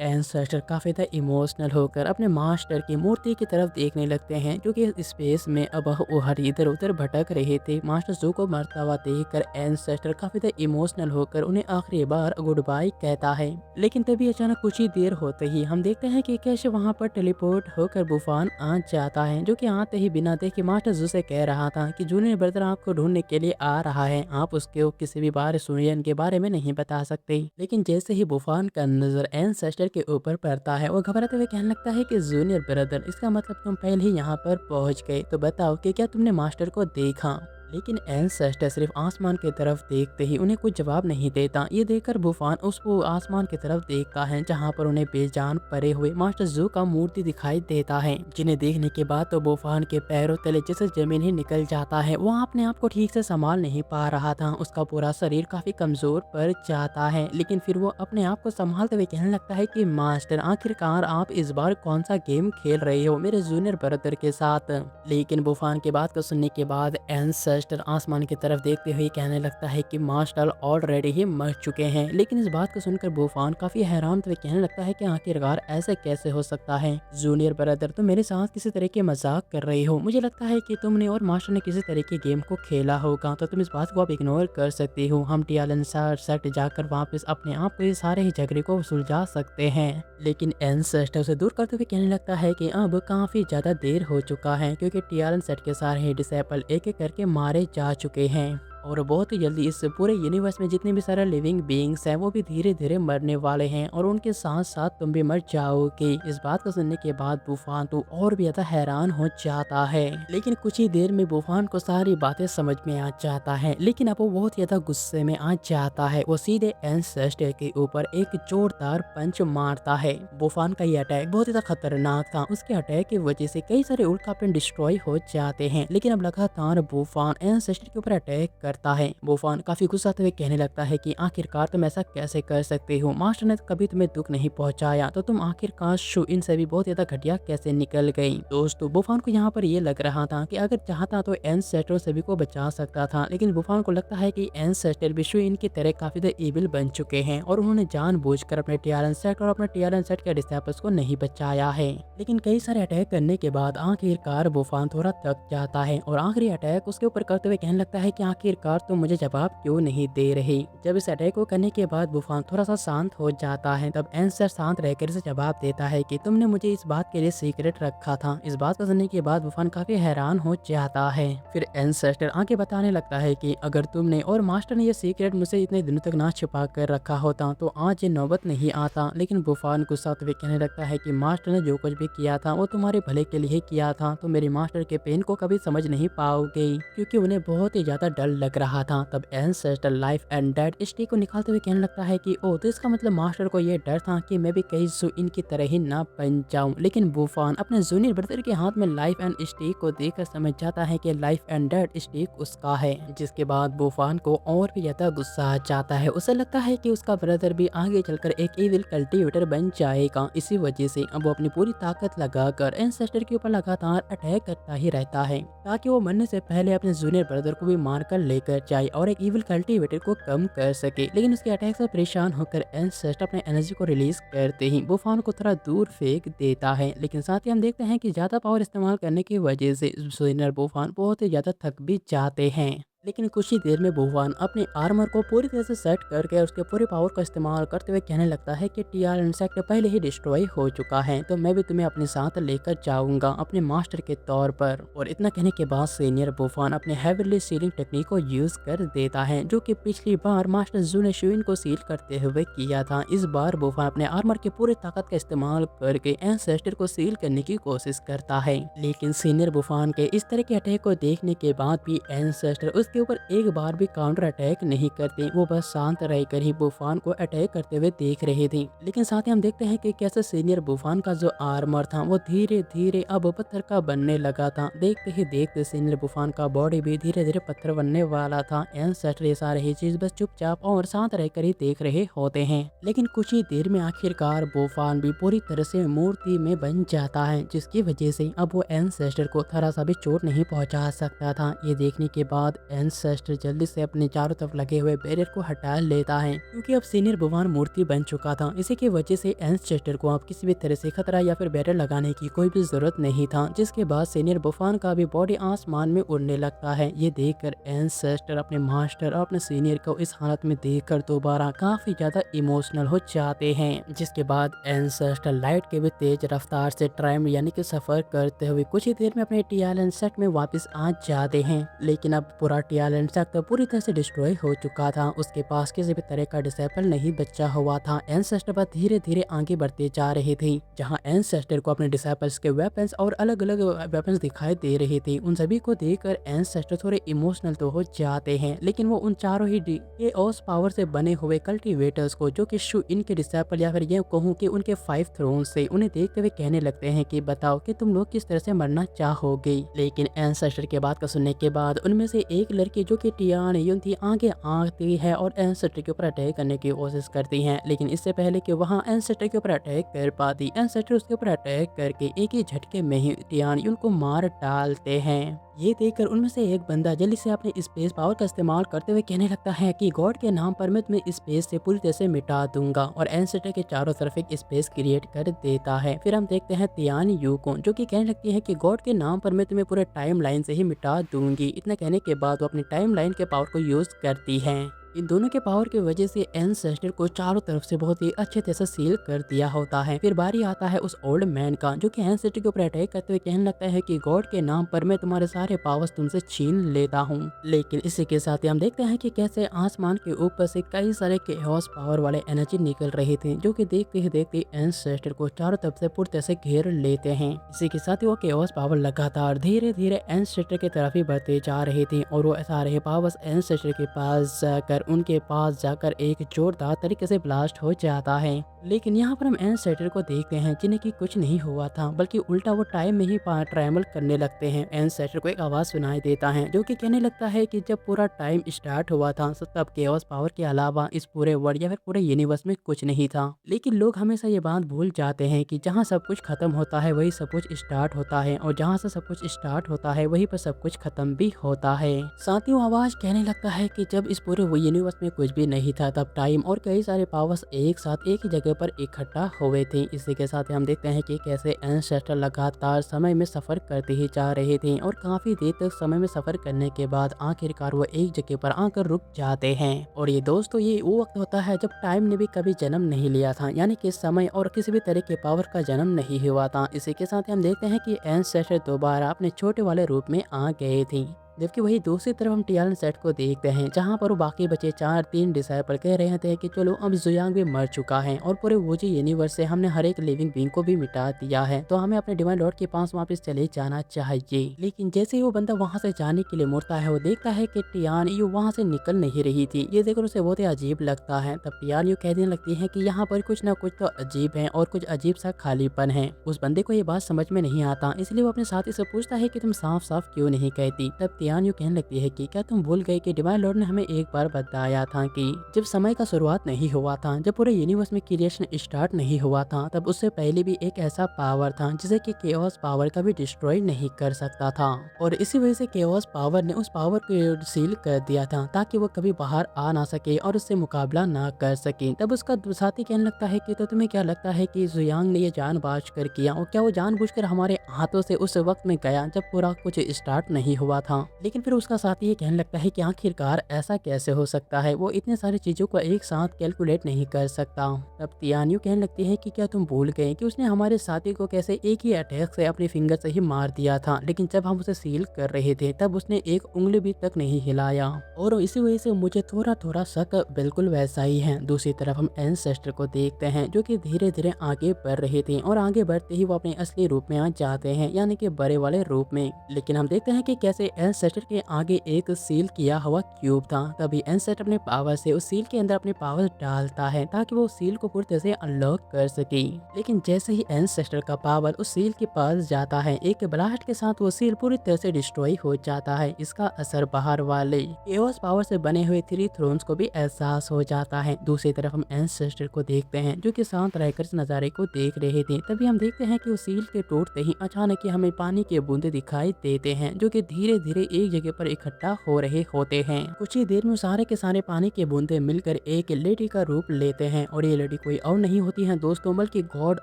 एंसेस्टर काफी ज्यादा इमोशनल होकर अपने मास्टर की मूर्ति की तरफ देखने लगते हैं जो कि स्पेस में अब वो हर इधर उधर भटक रहे थे। मास्टर जू को मरता हुआ देखकर एंसेस्टर काफी ज्यादा इमोशनल होकर उन्हें आखिरी बार गुड बाय कहता है। लेकिन तभी अचानक कुछ ही देर होते ही हम देखते हैं कि कैसे वहाँ पर टेलीपोर्ट होकर बुफान आ जाता है, जो कि आते ही बिना देखे मास्टर जू से कह रहा था कि जूनियर ब्रदर आपको ढूंढने के लिए आ रहा है, आप उसके किसी भी बार सुनियन के बारे में नहीं बता सकते। लेकिन जैसे ही बुफान का नजर एंसेस्टर के ऊपर पड़ता है वो घबराते हुए कहने लगता है कि जूनियर ब्रदर, इसका मतलब तुम पहले ही यहाँ पर पहुँच गए, तो बताओ कि क्या तुमने मास्टर को देखा? लेकिन एंसेस्टर सिर्फ आसमान की तरफ देखते ही उन्हें कुछ जवाब नहीं देता। ये देखकर बुफान उसको आसमान की तरफ देखता है जहाँ पर उन्हें बेजान पड़े हुए मास्टर जू का मूर्ति दिखाई देता है, जिन्हें देखने के बाद तो बुफान के पैरों तले जैसे जमीन ही निकल जाता है। वो अपने आप को ठीक से संभाल नहीं पा रहा था, उसका पूरा शरीर काफी कमजोर पड़ जाता है। लेकिन फिर वो अपने आप को संभालते हुए कहने लगता है कि मास्टर, आखिरकार आप इस बार कौन सा गेम खेल रहे हो मेरे जूनियर ब्रदर के साथ? लेकिन बुफान की बात को सुनने के बाद एंसेस्टर आसमान की तरफ देखते हुए कहने लगता है कि मास्टर ऑलरेडी ही मर चुके हैं। लेकिन इस बात को सुनकर बुफान काफी हैरान हुए कहने लगता है कि आखिरकार ऐसे कैसे हो सकता है? जूनियर ब्रदर, तुम मेरे साथ किसी तरह के मजाक कर रही हो। मुझे लगता है कि तुमने और मास्टर ने किसी तरह के गेम को खेला होगा, तो तुम इस बात को आप इग्नोर कर सकती हो। हम टियालन सेट जाकर वापस अपने आप को सारे ही झगड़े को सुलझा सकते हैं। लेकिन एंसेस्टर से दूर करते हुए कहने लगता है कि अब काफी ज्यादा देर हो चुका है, क्योंकि टियालन सेट के सारे ही डिसेबल एक एक करके मारे जा चुके हैं, और बहुत ही जल्दी इस पूरे यूनिवर्स में जितने भी सारे लिविंग बीइंग्स हैं वो भी धीरे धीरे मरने वाले हैं, और उनके साथ साथ तुम भी मर जाओगे। इस बात को सुनने के बाद बुफान तो और भी ज्यादा हैरान हो जाता है। लेकिन कुछ ही देर में बुफान को सारी बातें समझ में आ जाता है, लेकिन अब वो बहुत ज्यादा गुस्से में आ जाता है। वो सीधे एंसेस्टर के ऊपर एक जोरदार पंच मारता है। बुफान का ये अटैक बहुत ज्यादा खतरनाक था। उसके अटैक की वजह से कई सारे उल्कापिंड डिस्ट्रॉय हो जाते हैं। लेकिन अब लगातार बुफान एंसेस्टर के ऊपर अटैक करता है। बुफान काफी गुस्सा हुए कहने लगता है कि आखिरकार तुम ऐसा कैसे कर सकते हो? मास्टर ने कभी तुम्हें दुख नहीं पहुंचाया, तो तुम आखिरकार इन से भी बहुत ज्यादा घटिया कैसे निकल गई? दोस्तों, बुफान को यहाँ पर ये लग रहा था कि अगर चाहता तो एंसेस्टर सभी को बचा सकता था, लेकिन बुफान को लगता है कि एंसेस्टर भी इनकी तरह काफी ज्यादा इविल बन चुके हैं, और उन्होंने जानबूझकर अपने टियालन सेट और अपने टियालन सेट के डिसेबल्स को नहीं बचाया है। लेकिन कई सारे अटैक करने के बाद आखिरकार बुफान थोड़ा थक जाता है, और आखिरी अटैक उसके ऊपर करते हुए कहने लगता है कि आखिरकार तुम मुझे जवाब क्यों नहीं दे रही? जब इस अटैक को करने के बाद बुफान थोड़ा सा शांत हो जाता है, तब एंसेस्टर शांत रहकर इसे जवाब देता है कि तुमने मुझे इस बात के लिए सीक्रेट रखा था। इस बात को सुनने के बाद बुफान काफी हैरान हो जाता है। फिर एंसेस्टर आगे बताने लगता है कि अगर तुमने और मास्टर ने ये सीक्रेट मुझसे इतने दिनों तक ना छिपा कर रखा होता तो आज ये नौबत नहीं आता। लेकिन बुफान गुस्सा हुए कहने लगता है कि मास्टर ने जो कुछ भी किया था वो तुम्हारे भले के लिए किया था, तो मेरे मास्टर के पेन को कभी समझ नहीं पाओगे, क्योंकि उन्हें बहुत ही ज्यादा डर लग रहा था। तब ancestor life and dead stick को निकालते हुए कहने लगता है कि ओ, तो इसका मतलब मास्टर को ये डर था कि मैं भी कहीं सुइन की तरह ही ना बन जाऊं। लेकिन बुफान अपने जूनियर ब्रदर के हाथ में लाइफ एंड स्टिक को देखकर समझ जाता है कि लाइफ एंड डेड स्टिक उसका है, जिसके बाद बुफान को और भी ज्यादा गुस्सा आ जाता है। उसे लगता है कि उसका ब्रदर भी आगे चलकर एक इविल कल्टीवेटर बन जाएगा। इसी वजह से अब वो अपनी पूरी ताकत लगाकर एंसेस्टर के ऊपर लगातार अटैक करता ही रहता है, ताकि वो मरने से पहले अपने जूनियर ब्रदर को भी मारकर लेकर जाए और एक इविल कल्टीवेटर को कम कर सके। लेकिन उसके अटैक से परेशान होकर एंसेस्टर अपने एनर्जी को रिलीज करते ही बुफान को थोड़ा दूर फेंक देता है। लेकिन साथ ही हम देखते हैं कि ज्यादा पावर इस्तेमाल करने की वजह से जूनियर बुफान बहुत ही ज्यादा थक भी जाते हैं। लेकिन कुछ ही देर में बुफान अपने आर्मर को पूरी तरह से सेट करके उसके पूरे पावर का इस्तेमाल करते हुए कहने लगता है कि टीआर इंसेक्ट पहले ही डिस्ट्रॉय हो चुका है, तो मैं भी तुम्हें अपने साथ लेकर जाऊंगा अपने मास्टर के तौर पर। और इतना कहने के बाद सीनियर बुफान अपने हेवनली सीलिंग टेक्निक को यूज कर देता है, जो कि पिछली बार मास्टर जू ने शुइन को सील करते हुए किया था। इस बार बुफान अपने आर्मर की पूरी ताकत का इस्तेमाल करके एंसेस्टर को सील करने की कोशिश करता है। लेकिन सीनियर बुफान के इस तरह के अटैक को देखने के बाद भी एंसेस्टर उसके ऊपर एक बार भी काउंटर अटैक नहीं करते। वो बस शांत रहकर ही बुफान को अटैक करते हुए देख रहे थे। लेकिन साथ ही हम देखते हैं कि कैसे सीनियर बुफान का जो आर्मर था वो धीरे धीरे अब पत्थर का बनने लगा था। देखते ही देखते सीनियर बुफान का बॉडी भी धीरे धीरे पत्थर बनने वाला था। एंसेस्टर ये सारी चीज बस चुपचाप और शांत रहकर ही देख रहे होते हैं। लेकिन कुछ ही देर में आखिरकार बुफान भी पूरी तरह से मूर्ति में बन जाता है, जिसकी वजह से अब वो एंसेस्टर को थोड़ा सा भी चोट नहीं पहुंचा सकता था। ये देखने के बाद एंसेस्टर जल्दी से अपने चारों तरफ लगे हुए बैरियर को हटा लेता है, क्योंकि अब सीनियर बुफान मूर्ति बन चुका था। इसी की वजह से एंसेस्टर को अब किसी भी तरह से खतरा या फिर बैरियर लगाने की कोई भी जरूरत नहीं था। जिसके बाद सीनियर बुफान का भी बॉडी आसमान में उड़ने लगता है। ये देखकर एंसेस्टर अपने मास्टर और अपने सीनियर को इस हालत में देखकर दोबारा काफी ज्यादा इमोशनल हो जाते हैं। जिसके बाद एंसेस्टर लाइट के भी तेज रफ्तार से टाइम यानी कि सफर करते हुए कुछ ही देर में अपने टीआरएन सेट में वापस आ जाते हैं। लेकिन अब पूरा टीआरएन सेट तो पूरी तरह से डिस्ट्रॉय हो चुका था। उसके पास किसी भी तरह का डिसेबल नहीं बचा हुआ था। एंसेस्टर बस धीरे धीरे आगे बढ़ते जा रहे थे। जहां एंसेस्टर को अपने डिसेबल्स के वेपन्स और अलग अलग वेपन्स दिखाई दे रहे थे, उन सभी को देखकर एंसेस्टर थोड़े इमोशनल तो हो जाते हैं। लेकिन वो उन चारों ही केओस पावर से बने हुए कल्टीवेटर्स को, जो कि शू इनके डिसेबल या फिर ये कहूँ कि उनके 5 थ्रोन से, उन्हें देखते हुए कहने लगते हैं कि बताओ कि तुम लोग किस तरह से मरना चाहोगे। लेकिन एंसेस्टर के बात का सुनने के बाद उनमें से एक लड़की, जो कि टियान युन थी, आगे आती है और एंसेस्टर के ऊपर अटैक करने की कोशिश करती है। लेकिन इससे पहले कि वहाँ एंसेस्टर के ऊपर अटैक कर पाती, एंसेस्टर उसके ऊपर अटैक करके एक ही झटके में ही टियान युन को मार डालते हैं। ये देखकर उनमें से एक बंदा जल्दी से अपने स्पेस पावर का इस्तेमाल करते हुए कहने लगता है कि गॉड के नाम पर मैं तुम्हें स्पेस से पूरी तरह से मिटा दूंगा, और एंसेस्टर के चारों तरफ एक स्पेस क्रिएट कर देता है। फिर हम देखते हैं तियान यू को, जो कि कहने लगती है कि गॉड के नाम पर मैं तुम्हें पूरे टाइम लाइन से ही मिटा दूंगी। इतना कहने के बाद वो अपनी टाइम लाइन के पावर को यूज करती है। इन दोनों के पावर की वजह से एंसेस्टर को चारों तरफ से बहुत ही अच्छे तरह से सील कर दिया होता है। फिर बारी आता है उस ओल्ड मैन का, जो कि एंसेस्टर के ऊपर अटैक करते हुए कहने लगता है कि गॉड के नाम पर मैं तुम्हारे सारे पावर्स तुमसे छीन लेता हूँ। लेकिन इसी के साथ ही हम देखते हैं कि कैसे आसमान के ऊपर से कई सारे केओस पावर वाले एनर्जी निकल रहे थे, जो कि देखते ही देखते एंसेस्टर को चारों तरफ से पूरी तरह से घेर लेते हैं। इसी के साथ ही वो केओस पावर लगातार धीरे धीरे एंसेस्टर की तरफ ही बढ़ते जा रहे थे, और वो सारे पावर्स एंसेस्टर के पास जाकर उनके पास जाकर एक जोरदार तरीके से ब्लास्ट हो जाता है। लेकिन यहाँ पर हम एंसेस्टर को देखते हैं जिन्हें कि कुछ नहीं हुआ था, बल्कि उल्टा वो टाइम में ही ट्रैवल करने लगते हैं। एंसेस्टर को एक आवाज सुनाई देता है, जो कि कहने लगता है कि जब पूरा टाइम स्टार्ट हुआ था तब केओस पावर के अलावा इस पूरे वर्ल्ड या फिर पूरे यूनिवर्स में कुछ नहीं था। लेकिन लोग हमेशा ये बात भूल जाते हैं कि जहाँ सब कुछ खत्म होता है वही सब कुछ स्टार्ट होता है, और जहाँ से सब कुछ स्टार्ट होता है वहीं पर सब कुछ खत्म भी होता है। साथ ही वो आवाज कहने लगता है कि जब इस पूरे यूनिवर्स में कुछ भी नहीं था, तब टाइम और कई सारे पावर्स एक साथ एक ही जगह पर इकट्ठा हुए थे। इसी के साथ हम देखते हैं कि कैसे एंसेस्टर लगातार समय में सफर करते ही जा रहे थे, और काफी देर तक समय में सफर करने के बाद आखिरकार वो एक जगह पर आकर रुक जाते हैं। और ये दोस्तों, ये वो वक्त होता है जब टाइम ने भी कभी जन्म नहीं लिया था, यानी कि समय और किसी भी तरह के पावर का जन्म नहीं हुआ था। इसी के साथ हम देखते हैं कि एंसेस्टर दोबारा अपने छोटे वाले रूप में आ गए थे। जबकि वही दूसरी तरफ हम टियान सेट को देखते हैं, जहाँ पर वो बाकी बचे 4 डिसाइपल कह रहे थे कि चलो अब जुयांग भी मर चुका है और पूरे वो जो यूनिवर्स से हमने हर एक लिविंग बीइंग को भी मिटा दिया है, तो हमें अपने डिवाइन लॉर्ड के पास वापस चले जाना चाहिए। लेकिन जैसे ही वो बंदा वहाँ से जाने के लिए मुड़ता है, वो देखता है कि टियान यू वहाँ से निकल नहीं रही थी। ये देखकर उसे बहुत ही अजीब लगता है। तब टियान यू कहने लगती है कि यहाँ पर कुछ ना कुछ तो अजीब है और कुछ अजीब सा खालीपन है। उस बंदे को ये बात समझ में नहीं आता, इसलिए वो अपने साथी से पूछता है कि तुम साफ साफ क्यों नहीं कहती। तब टियान यू कहने लगती है कि क्या तुम भूल गए कि डिवाइन लॉर्ड ने हमें एक बार बताया था कि जब समय का शुरुआत नहीं हुआ था, जब पूरे यूनिवर्स में क्रिएशन स्टार्ट नहीं हुआ था, तब उससे पहले भी एक ऐसा पावर था जिसे कि केओस पावर का भी डिस्ट्रॉय नहीं कर सकता था। और इसी वजह से केओस पावर ने उस पावर को सील कर दिया था ताकि वो कभी बाहर आ ना सके और उससे मुकाबला ना कर सके। तब उसका साथी कहने लगता है कि तो तुम्हें क्या लगता है कि जुयांग ने ये जानबूझकर किया, और क्या वो जानबूझकर हमारे हाथों से उस वक्त में गया जब पूरा कुछ स्टार्ट नहीं हुआ था। लेकिन फिर उसका साथी ये कहने लगता है कि आखिरकार ऐसा कैसे हो सकता है, वो इतने सारी चीजों को एक साथ कैलकुलेट नहीं कर सकता। तब तियान्यू कहने लगती है कि क्या तुम भूल गए कि उसने हमारे साथी को कैसे एक ही अटैक से अपने फिंगर से ही मार दिया था, लेकिन जब हम उसे सील कर रहे थे तब उसने एक उंगली भी तक नहीं हिलाया। और इसी वजह से मुझे थोड़ा थोड़ा शक बिल्कुल वैसा ही है। दूसरी तरफ हम एंसेस्टर को देखते हैं जो कि धीरे धीरे आगे बढ़ रहे थे और आगे बढ़ते ही वो अपने असली रूप में आ जाते हैं, यानी कि बड़े वाले रूप में। लेकिन हम देखते हैं कि कैसे एंसेस्टर के आगे एक सील किया हुआ क्यूब था। तभी एंसेस्टर अपने पावर से उस सील के अंदर अपने पावर डालता है ताकि वो सील को पूरी तरह से अनलॉक कर सके। लेकिन जैसे ही एंसेस्टर का पावर उस सील के पास जाता है, एक ब्लास्ट के साथ वो सील पूरी तरह से डिस्ट्रॉय हो जाता है। इसका असर बाहर वाले केओस पावर से बने हुए 3 थ्रोन्स को भी एहसास हो जाता है। दूसरी तरफ हम एंसेस्टर को देखते हैं जो कि शांत रहकर इस नज़ारे को देख रहे थे। तभी हम देखते हैं कि उस सील के टूटते ही अचानक ही हमें पानी के बूंदे दिखाई देते हैं जो कि धीरे धीरे एक जगह पर इकट्ठा हो रहे होते हैं। कुछ ही देर में सारे के सारे पानी के बूंदे मिलकर एक लेडी का रूप लेते हैं, और ये लेडी कोई और नहीं होती है दोस्तों, बल्कि गॉड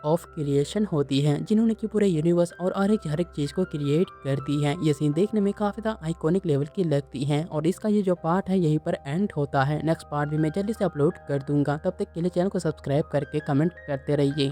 ऑफ क्रिएशन होती है, जिन्होंने की पूरे यूनिवर्स और हर एक चीज को क्रिएट कर दी है। ये सीन देखने में काफी ज्यादा आइकॉनिक लेवल की लगती है। और इसका ये जो पार्ट है यहीं पर एंड होता है। नेक्स्ट पार्ट भी मैं जल्दी से अपलोड कर दूंगा। तब तक के लिए चैनल को सब्सक्राइब करके कमेंट करते रहिए।